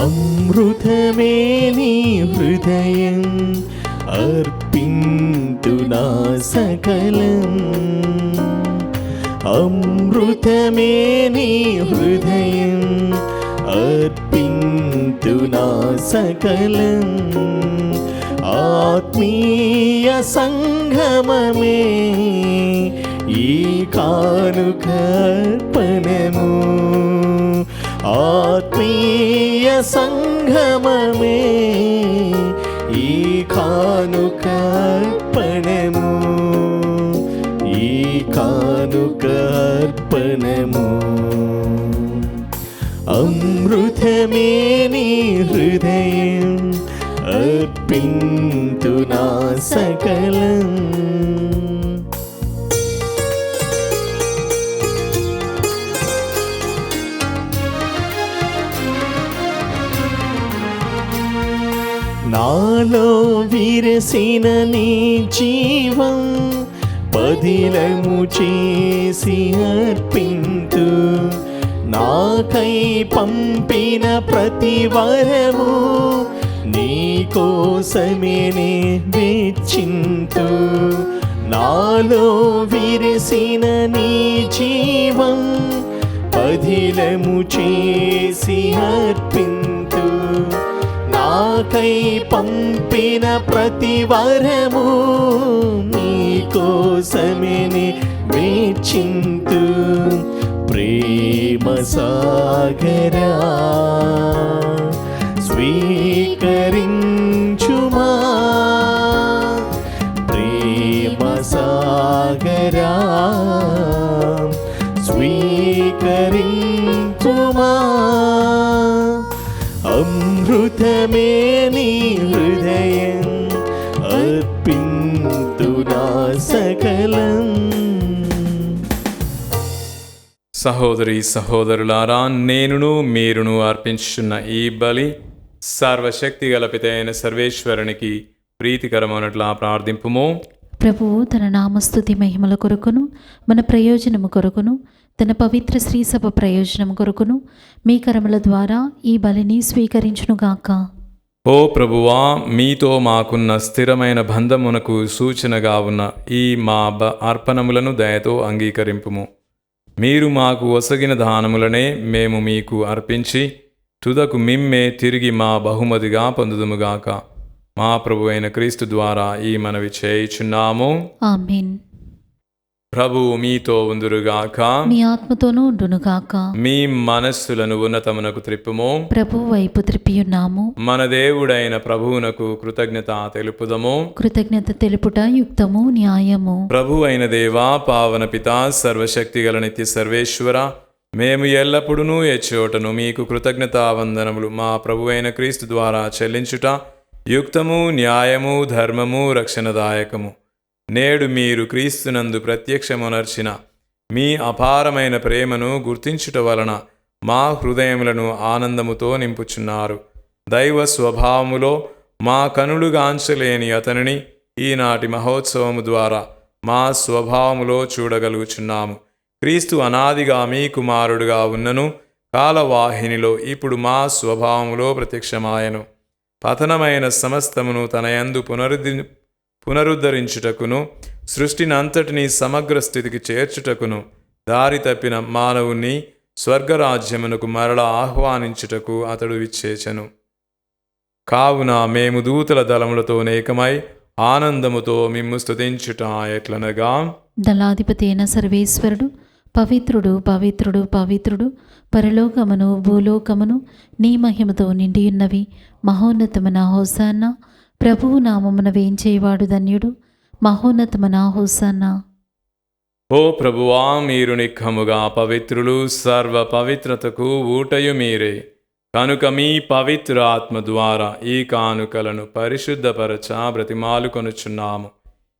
అమృతమే నీ హృదయం అర్పింతు నా సకలం. అమృతమే నీ హృదయం అర్పింతు నా సకలం. ఆత్మీయ సంగమమే ఈ కానుక అర్పణము. ఆత్మీయ సంగమమే ఈ కానుక అర్పణము. ఈ కానుక అర్పణము. అమృతమే నీ హృదయం అర్పింతు నా సకలం. నాలో విరసిన నీ జీవం పదిలము చేసి అర్పింతు. నాకై పంపిన ప్రతి వరము నీ కోసమే నే వెచ్చింతు. నాలో విరసిన నీ జీవం పదిలము చేసి అర్పింతు. నాకై పంపిన ప్రతి వరము నీ కోసమే నే వెచ్చింతు. ప్రేమ సాగరా స్వీకరించుమా. ప్రేమ సాగరా స్వీకరించుమా. అమృతమే నీ హృదయం అర్పింతు నా సకలం. సహోదరి సహోదరులారా, నేనును మీరును అర్పించుచున్న ఈ బలి సర్వశక్తి గలపితైన సర్వేశ్వరునికి ప్రీతికరమైనట్లా ప్రార్థింపుము. ప్రభువు తన నామస్తుతి మహిమల కొరకును మన ప్రయోజనము కొరకును తన పవిత్ర శ్రీసభ ప్రయోజనం కొరకును మీ కరముల ద్వారా ఈ బలిని స్వీకరించునుగాక. ఓ ప్రభువా, మీతో మాకున్న స్థిరమైన బంధమునకు సూచనగా ఉన్న ఈ మా అర్పణములను దయతో అంగీకరింపుము. మీరు మాకు ఒసగిన దానములనే మేము మీకు అర్పించి తుదకు మిమ్మే తిరిగి మా బహుమతిగా పొందుదుముగాక. మా ప్రభు అయిన క్రీస్తు ద్వారా ఈ మనవి చేయుచున్నాము. ఆమేన్. ప్రభువు మీతో ఉందురుగాక. మీ ఆత్మతోనూ ఉండునుగాక. మీ మనస్సులను ఉన్నతమునకు త్రిప్పుము. ప్రభు వైపు త్రిప్పియున్నాము. మన దేవుడైన ప్రభువునకు కృతజ్ఞత తెలుపుదము. కృతజ్ఞత తెలుపుట యుక్తము న్యాయము. ప్రభు అయిన దేవా, పావన పిత, సర్వశక్తిగల నిత్య సర్వేశ్వర, మేము ఎల్లప్పుడూ ఎచ్చోటను మీకు కృతజ్ఞతావందనములు మా ప్రభు అయిన క్రీస్తు ద్వారా చెల్లించుట యుక్తము, న్యాయము, ధర్మము, రక్షణదాయకము. నేడు మీరు క్రీస్తునందు ప్రత్యక్షమునర్చిన మీ అపారమైన ప్రేమను గుర్తించుట వలన మా హృదయములను ఆనందముతో నింపుచున్నారు. దైవ స్వభావములో మా కనులుగాంచలేని అతనిని ఈనాటి మహోత్సవము ద్వారా మా స్వభావములో చూడగలుగుచున్నాము. క్రీస్తు అనాదిగా మీ కుమారుడుగా ఉన్నను కాలవాహినిలో ఇప్పుడు మా స్వభావములో ప్రత్యక్షమాయను. పతనమైన సమస్తమును తన యందు పునరుద్ధరించుటకును, సృష్టినంతటినీ సమగ్ర స్థితికి చేర్చుటకును, దారి తప్పిన మానవుని స్వర్గరాజ్యమునకు మరలా ఆహ్వానించుటకు అతడు విచ్చేచెను. కావున మేము దూతల దళములతో ఏకమై ఆనందముతో మిమ్ము స్తుతించుట ఎట్లనగా, దళాధిపతి అయిన సర్వేశ్వరుడు పవిత్రుడు, పవిత్రుడు, పవిత్రుడు, పరలోకమును భూలోకమును నీ మహిమతో నిండియున్నవి. మహోన్నతమైన హోసాన్నా. ప్రభువు నామమున వేంచేవాడు ధన్యుడు. మహోన్నతమైన హోసాన్నా. ఓ ప్రభువా, మీరు నిఖముగా పవిత్రులు, సర్వ పవిత్రతకు ఊటయు మీరే. కనుక మీ పవిత్ర ఆత్మ ద్వారా ఈ కానుకలను పరిశుద్ధపరచ బ్రతిమాలు కొనుచున్నాము.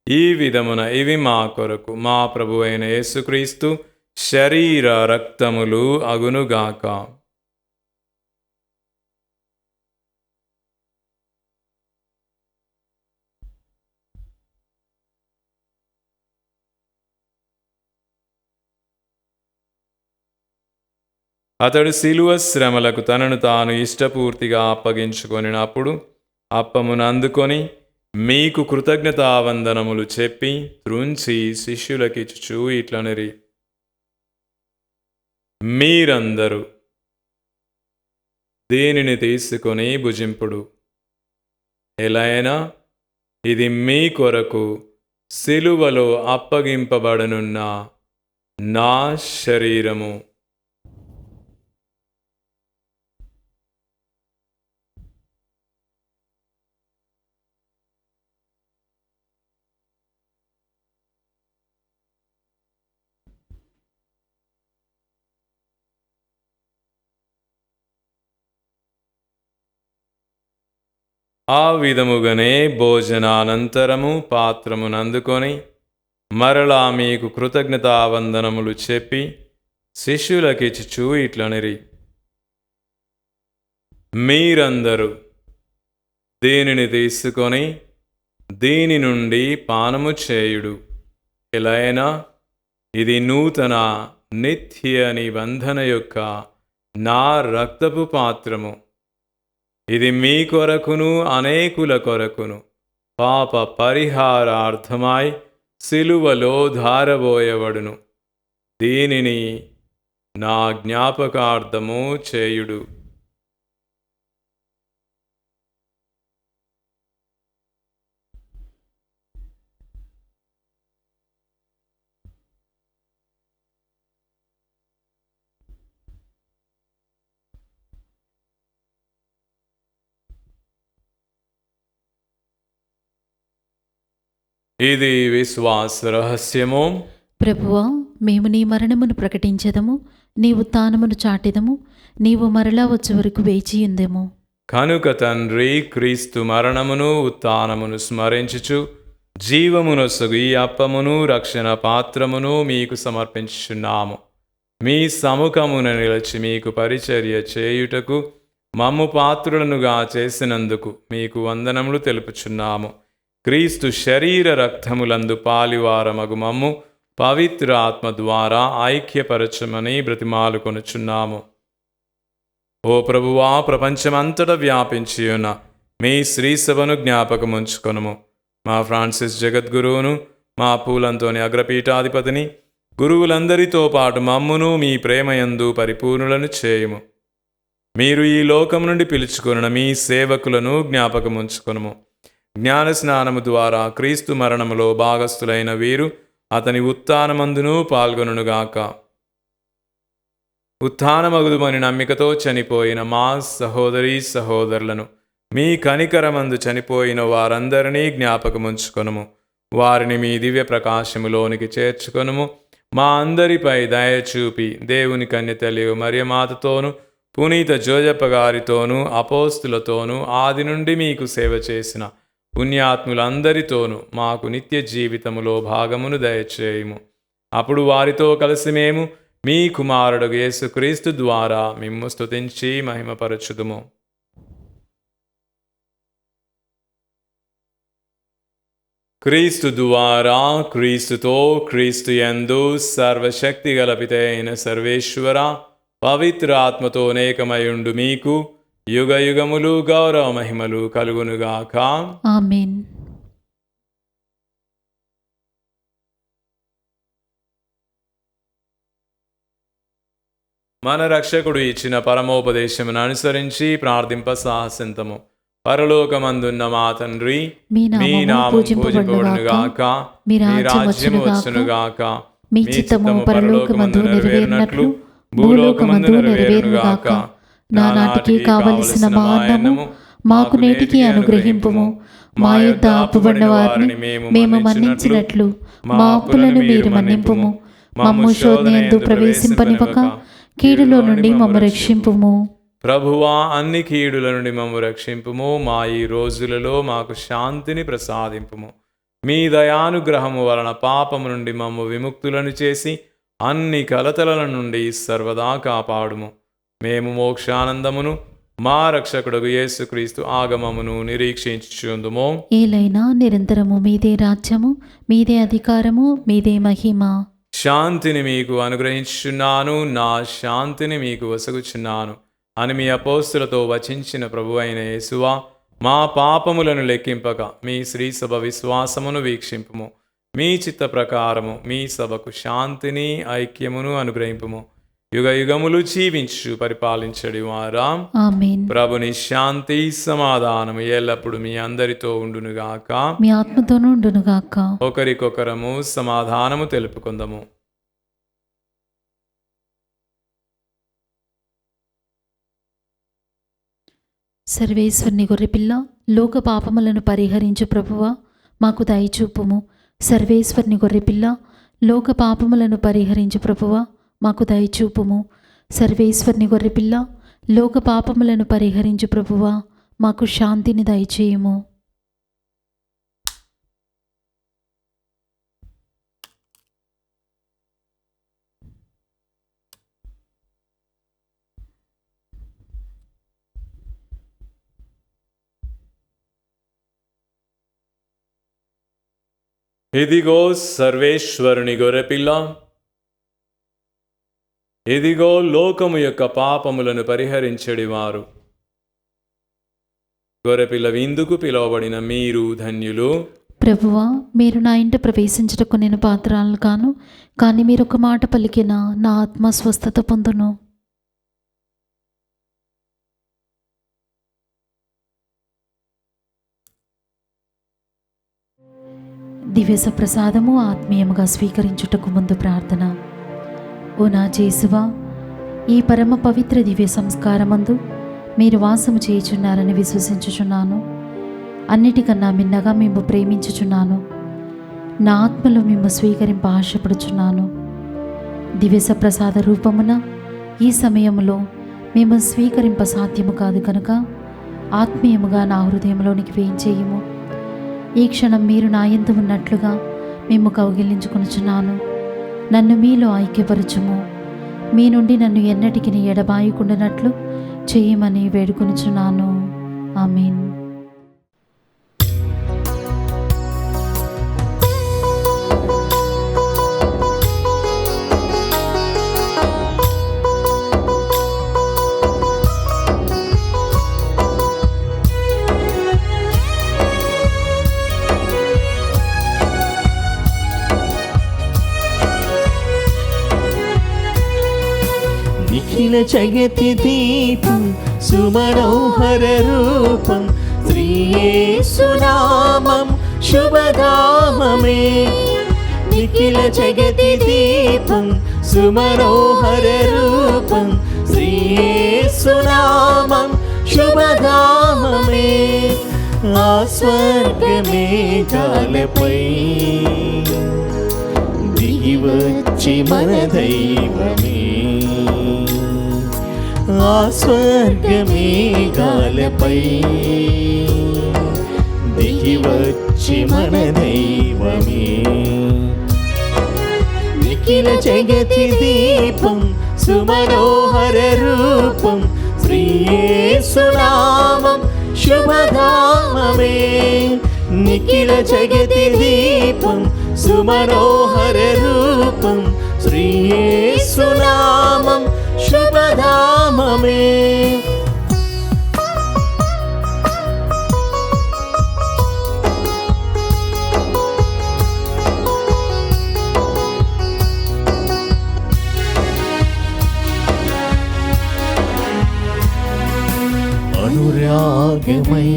ఈ విధమున ఇవి మా కొరకు మా ప్రభు అయిన యేసుక్రీస్తు శరీర రక్తములు అగునుగాక. అతడు శిలువ శ్రమలకు తనను తాను ఇష్టపూర్తిగా అప్పగించుకొనినప్పుడు అప్పమును అందుకొని మీకు కృతజ్ఞతావందనములు చెప్పి త్రుంచి శిష్యులకిచ్చుచూ ఇట్లనిరి, మీరందరూ దీనిని తీసుకొని భుజింపుడు. ఎలైనా ఇది మీ కొరకు శిలువలో అప్పగింపబడనున్న నా శరీరము. ఆ విధముగానే భోజనానంతరము పాత్రమునందుకొని మరలా మీకు కృతజ్ఞతావందనములు చెప్పి శిష్యులకిచ్చుచూ ఇట్లనిరి, మీరందరూ దీనిని తీసుకొని దీని నుండి పానము చేయుడు. ఎలైనా ఇది నూతన నిత్య నిబంధన యొక్క నా రక్తపు పాత్రము. ఇది మీ కొరకును అనేకుల కొరకును పాప పరిహారార్థమై శిలువలో ధారబోయబడును. దీనిని నా జ్ఞాపకార్థము చేయుడు. ఇది విశ్వాస రహస్యము. ప్రభువా, మేము నీ మరణమును ప్రకటించెదము, నీ ఉత్థానమును చాటెదము, నీవు మరలా వచ్చే వరకు వేచియుందెము. కనుక తండ్రి, క్రీస్తు మరణమును ఉత్థానమును స్మరించుచు జీవమునొసగు ఈ అప్పమును రక్షణ పాత్రమును మీకు సమర్పించుచున్నాము. మీ సముఖమున నిలిచి మీకు పరిచర్య చేయుటకు మమ్ము పాత్రులనుగా చేసినందుకు మీకు వందనములు తెలుపుచున్నాము. క్రీస్తు శరీర రక్తములందు పాలివారమగు మమ్ము పవిత్ర ఆత్మ ద్వారా ఐక్యపరచమని బ్రతిమాలు కొనుచున్నాము. ఓ ప్రభువా, ప్రపంచమంతటా వ్యాపించి ఉన్న మీ శ్రీసభను జ్ఞాపకముంచుకొనుము. మా ఫ్రాన్సిస్ జగద్గురువును, మా పూలంతోని అగ్రపీఠాధిపతిని, గురువులందరితో పాటు మమ్మును మీ ప్రేమయందు పరిపూర్ణులను చేయుము. మీరు ఈ లోకం నుండి పిలుచుకొనిన మీ సేవకులను జ్ఞాపకముంచుకొనుము. జ్ఞానస్నానము ద్వారా క్రీస్తు మరణములో భాగస్థులైన వీరు అతని ఉత్థానమందును పాల్గొనుగాక. ఉత్థానమగుదుమని నమ్మికతో చనిపోయిన మా సహోదరీ సహోదరులను మీ కనికరమందు చనిపోయిన వారందరినీ జ్ఞాపకముంచుకొనుము. వారిని మీ దివ్య ప్రకాశములోనికి చేర్చుకొనుము. మా అందరిపై దయచూపి దేవుని కన్యతల్లి మరియమాతతోనూ పునీత జోజప్ప గారితోనూ అపోస్తులతోనూ ఆది నుండి మీకు సేవ చేసిన పుణ్యాత్ములందరితోనూ మాకు నిత్య జీవితములో భాగమును దయచేయుము. అప్పుడు వారితో కలిసి మేము మీ కుమారుడు యేసుక్రీస్తు ద్వారా మిమ్ము స్తుతించి మహిమపరచుదుము. క్రీస్తు ద్వారా, క్రీస్తుతో, క్రీస్తు యందు సర్వశక్తి గల పిత అయిన సర్వేశ్వర పవిత్ర ఆత్మతో అనేకమయుండు మీకు యుగ యుగములు గౌరవ మహిమలు కలుగునుగాక. ఆమేన్. మన రక్షకుడు ఇచ్చిన పరమోపదేశమును అనుసరించి ప్రార్థింప సాహసింతము. పరలోకమందున్న మా తండ్రి, మీ నామం పూజింపబడునుగాక, మీ రాజ్యము వచ్చునుగాక, మీ చిత్తము పరలోకమందు నెరవేరినట్లు భూలోకమందు నెరవేరునుగాక. నానాటికి కావలసిన మా అన్నము మాకు నేటికి అనుగ్రహింపుము. మా యొద్ద అప్పుబడిన వారిని మేము మన్నించినట్లు మా అప్పులను మీరు మన్నింపుము. మమ్ము శోధనయందు ప్రవేశింపనివ్వక కీడులో నుండి మమ్ము రక్షింపుము. ప్రభువా, అన్ని కీడుల నుండి మమ్ము రక్షింపుము. మా ఈ రోజులలో మాకు శాంతిని ప్రసాదింపుము. మీ దయానుగ్రహము వలన పాపము నుండి మమ్ము విముక్తులను చేసి అన్ని కలతల నుండి సర్వదా కాపాడుము. మేము మోక్షానందమును మా రక్షకుడు యేసుక్రీస్తు ఆగమమును నిరీక్షించుచుందుము. ఏలైనా నిరంతరము మీదే రాజ్యము, మీదే అధికారము, మీదే మహిమ. శాంతిని మీకు అనుగ్రహించుచున్నాను, నా శాంతిని మీకు వసగుచున్నాను అని మీ అపోస్తులతో వచించిన ప్రభు అయిన యేసువా, మా పాపములను లెక్కింపక మీ శ్రీసభ విశ్వాసమును వీక్షింపుము. మీ చిత్త ప్రకారము మీ సభకు శాంతిని ఐక్యమును అనుగ్రహింపుము. యుగ యుగములు జీవించు పరిపాలించడి వారా. ఆమేన్. ప్రభుని శాంతి సమాధానము ఎల్లప్పుడు మీ అందరితో ఉండునుగాక, మీ ఆత్మతోనూ ఉండునుగాక. ఒకరికొకరము సమాధానము తెలుపుకుందము. సర్వేశ్వరుని గొర్రెపిల్ల, లోక పాపములను పరిహరించు ప్రభువా, మాకు దయచూపుము. సర్వేశ్వరుని గొర్రెపిల్ల, లోక పాపములను పరిహరించు ప్రభువా, మాకు దయచూపుము. సర్వేశ్వరుని గొర్రెపిల్ల, లోక పాపములను పరిహరించు ప్రభువా, మాకు శాంతిని దయచేయుము. ఇదిగో సర్వేశ్వరుని గొర్రెపిల్ల, ఇదిగో లోకము యొక్క పాపములను పరిహరించెడివారు. గొర్రెపిల్ల విందుకు పిలువబడిన మీరు ధన్యులు. ప్రభువా, మీరు నా ఇంట ప్రవేశించుటకు నేను పాత్రాలను కాను, కానీ మీరు ఒక మాట పలికిన నా ఆత్మ స్వస్థత పొందును. దివ్య ప్రసాదము ఆత్మీయముగా స్వీకరించుటకు ముందు ప్రార్థన. ఓ నా యేసువా, ఈ పరమ పవిత్ర దివ్య సంస్కారమందు మీరు వాసము చేయుచున్నారని విశ్వసించుచున్నాను. అన్నిటికన్నా మిన్నగా మేము ప్రేమించుచున్నాను. నా ఆత్మలో మేము స్వీకరింప ఆశపడుచున్నాను. దివ్య ప్రసాద రూపమున ఈ సమయంలో మేము స్వీకరింప సాధ్యము కాదు కనుక ఆత్మీయముగా నా హృదయంలోనికి వేయించేయము. ఈ క్షణం మీరు నా యందు ఉన్నట్లుగా మేము కౌగిలించుకొనుచున్నాను. నన్ను మీలో ఐక్యపరచుము. మీ నుండి నన్ను ఎన్నటికి ఎడబాయకుండానట్లు చేయమని వేడుకొనుచున్నాను. ఆమేన్. నిఖిల జగతి దీపం సుమనోహర రూపం శ్రీ యేసు నామం శుభధామమే. నిఖిల జగతి దీపం సుమనోహర రూపం శ్రీ యేసునామం శుభధామమే ఆ స్వర్గమేఘాలపై దిగి వచ్చి మన దైవమే ఆ స్వర్గమేఘాలపై దిగి వచ్చి మన దైవమే నిఖిల జగతి దీపం సుమనోహర రూపం శ్రీ యేసునామం శుభధామమే నిఖిల జగతి దీపం సుమనోహర రూపం శ్రీ యేసునామం శుభధామమే అనురాగమై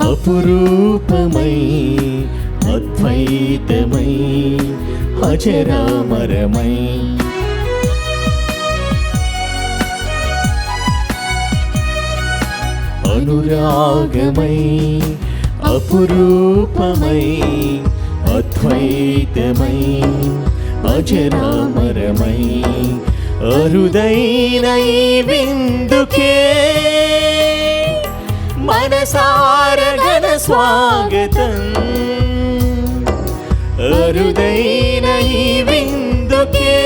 అపురూపమై అద్వైతమై అజరామరమై అనురాగమై అపురూపమై అద్వైతమై అజరామరమై అరుదైన ఈ విందుకే మనసారగన స్వాగతం అరుదైన ఈ విందుకే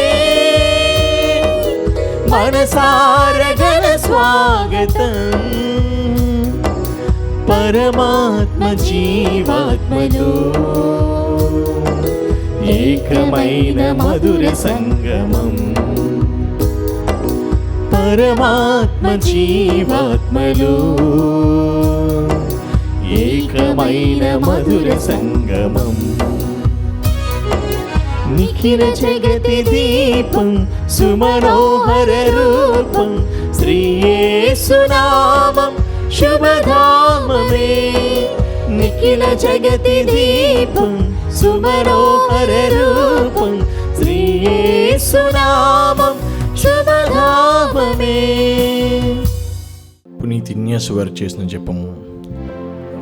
మనసారగన స్వాగతం పరమాత్మ జీవాత్మలో ఏకమైన మధుర సంగమం పరమాత్మ జీవాత్మలో ఏకమైన మధుర సంగమం నిఖిల జగతి దీపం సుమనోహర రూపం శ్రీ యేసునామం శుభధామమే నిఖిల జగతి దీపం సుమనోహర రూపం శ్రీ యేసునామం శుభధామమే. పునీత్ ఇన్యాసు వారు చేసిన జపము.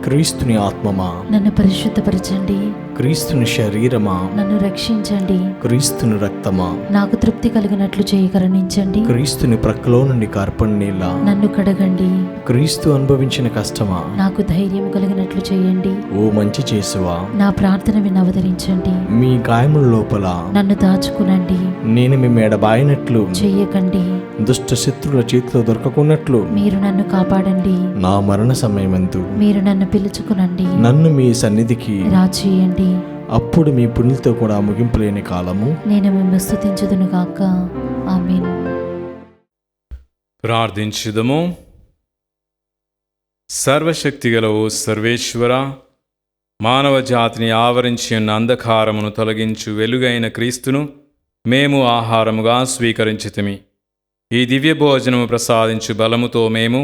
క్రీస్తుని ఆత్మమా నన్ను పరిశుద్ధపరచండి, క్రీస్తుని శరీరమా నన్ను రక్షించండి, క్రీస్తుని రక్తమా నాకు తృప్తి కలిగినట్లు చేయి కరుణించండి, క్రీస్తుని ప్రక్కలో నుండి కార్పణ నీళ్ళ నన్ను కడగండి, క్రీస్తు అనుభవించిన కష్టమా నాకు ధైర్యం కలిగినట్లు చేయండి, ఓ మంచి చేసువా నా ప్రార్థన విని అవతరించండి, మీ గాయముల లోపల నన్ను దాచుకునండి, నేను మీ మెడబాయినట్లు చెయ్యకండి, దుష్ట శత్రుల చేతిలో దొరకకున్నట్లు మీరు నన్ను కాపాడండి, నా మరణ సమయమందు మీరు నన్ను పిలుచుకునండి, నన్ను మీ సన్నిధికి రాచేయండి, అప్పుడు మీ పుణ్యులతో కూడా ముగింపు లేని కాలము నేను మిమ్మల్ని స్తుతించుదును గాక. ఆమేన్. ప్రార్థించుదము. సర్వశక్తిగల ఓ సర్వేశ్వర, మానవ జాతిని ఆవరించి ఉన్న అంధకారమును తొలగించు వెలుగైన క్రీస్తును మేము ఆహారముగా స్వీకరించితిమి. ఈ దివ్య భోజనము ప్రసాదించు బలముతో మేము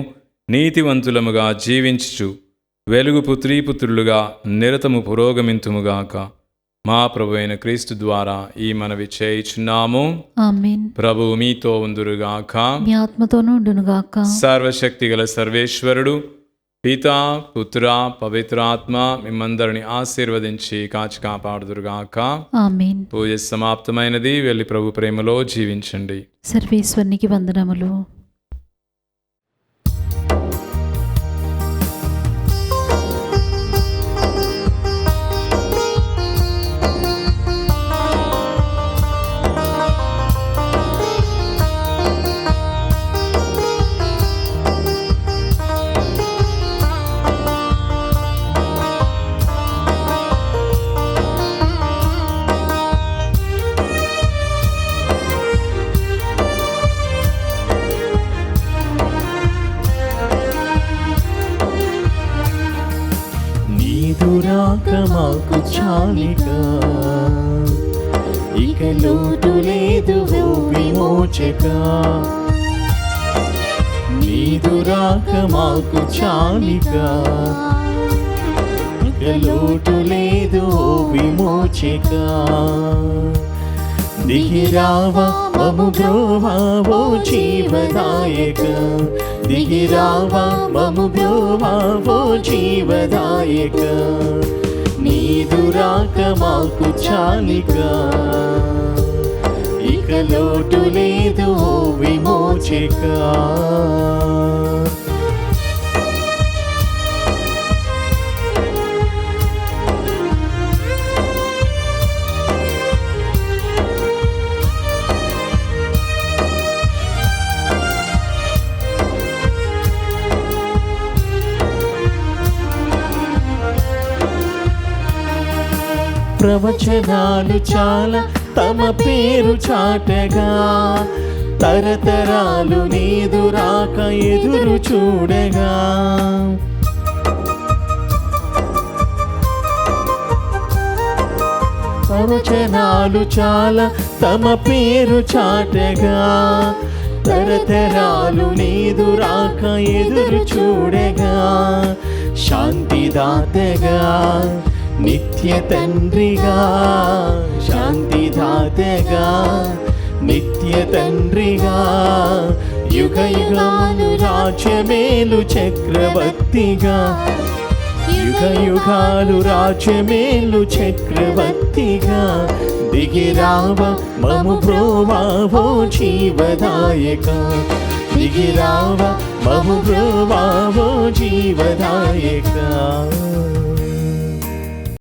నీతివంతులముగా జీవించుచు వెలుగు పుత్రీపుత్రులుగా నిరతము పురోగమింతుముగాక. మా ప్రభు అయిన క్రీస్తు ద్వారా ఈ మనవి చేయుచున్నాము. ఆమేన్. ప్రభువు మీతో ఉందురుగాక. మీ ఆత్మతోనూ ఉండునుగాక. సర్వశక్తిగల సర్వేశ్వరుడు పితా పుత్ర పవిత్రాత్మ మిమ్మందరిని ఆశీర్వదించి కాచి కాపాడుదురుగాక. ఆమేన్. పూజ సమాప్తమైనది. వెళ్ళి ప్రభు ప్రేమలో జీవించండి. సర్వేశ్వరునికి వందనములు. నీదురాక మాకు చాలిక, ఇక లోటు లేదు ఓ విమోచక. నీదురాక మాకు చాలిక, ఇక లోటు లేదు ఓ విమోచక. దిగిరావా మము బ్రోవా ఓ జీవదాయక. దిగిరావా మము బ్రోవా ఓ జీవదాయక. నీదు రాక మాకు చాలిక. ఇక లోటు లేదు ఓ విమోచక. ప్రవచనాలు చాలా తమ పేరు చాటగా. తరతరాలు నీదు రాక ఎదురు చూడగా. ప్రవచనాలు చాలా తమ పేరు చాటగా. తరతరాలు నీదు రాక ఎదురు చూడగా. శాంతిదాతగా నిత్య తండ్రిగా. శాంతిదాతగా నిత్య తండ్రిగా. యుగ యుగాలు రాజ్యమేలు చక్రవర్తిగా. యుగ యుగాలు రాజ్యమేలు చక్రవర్తిగా. దిగిరావ మము బ్రోవా ఓ జీవదాయక. దిగిరావ మము బ్రోవా ఓ జీవదాయక.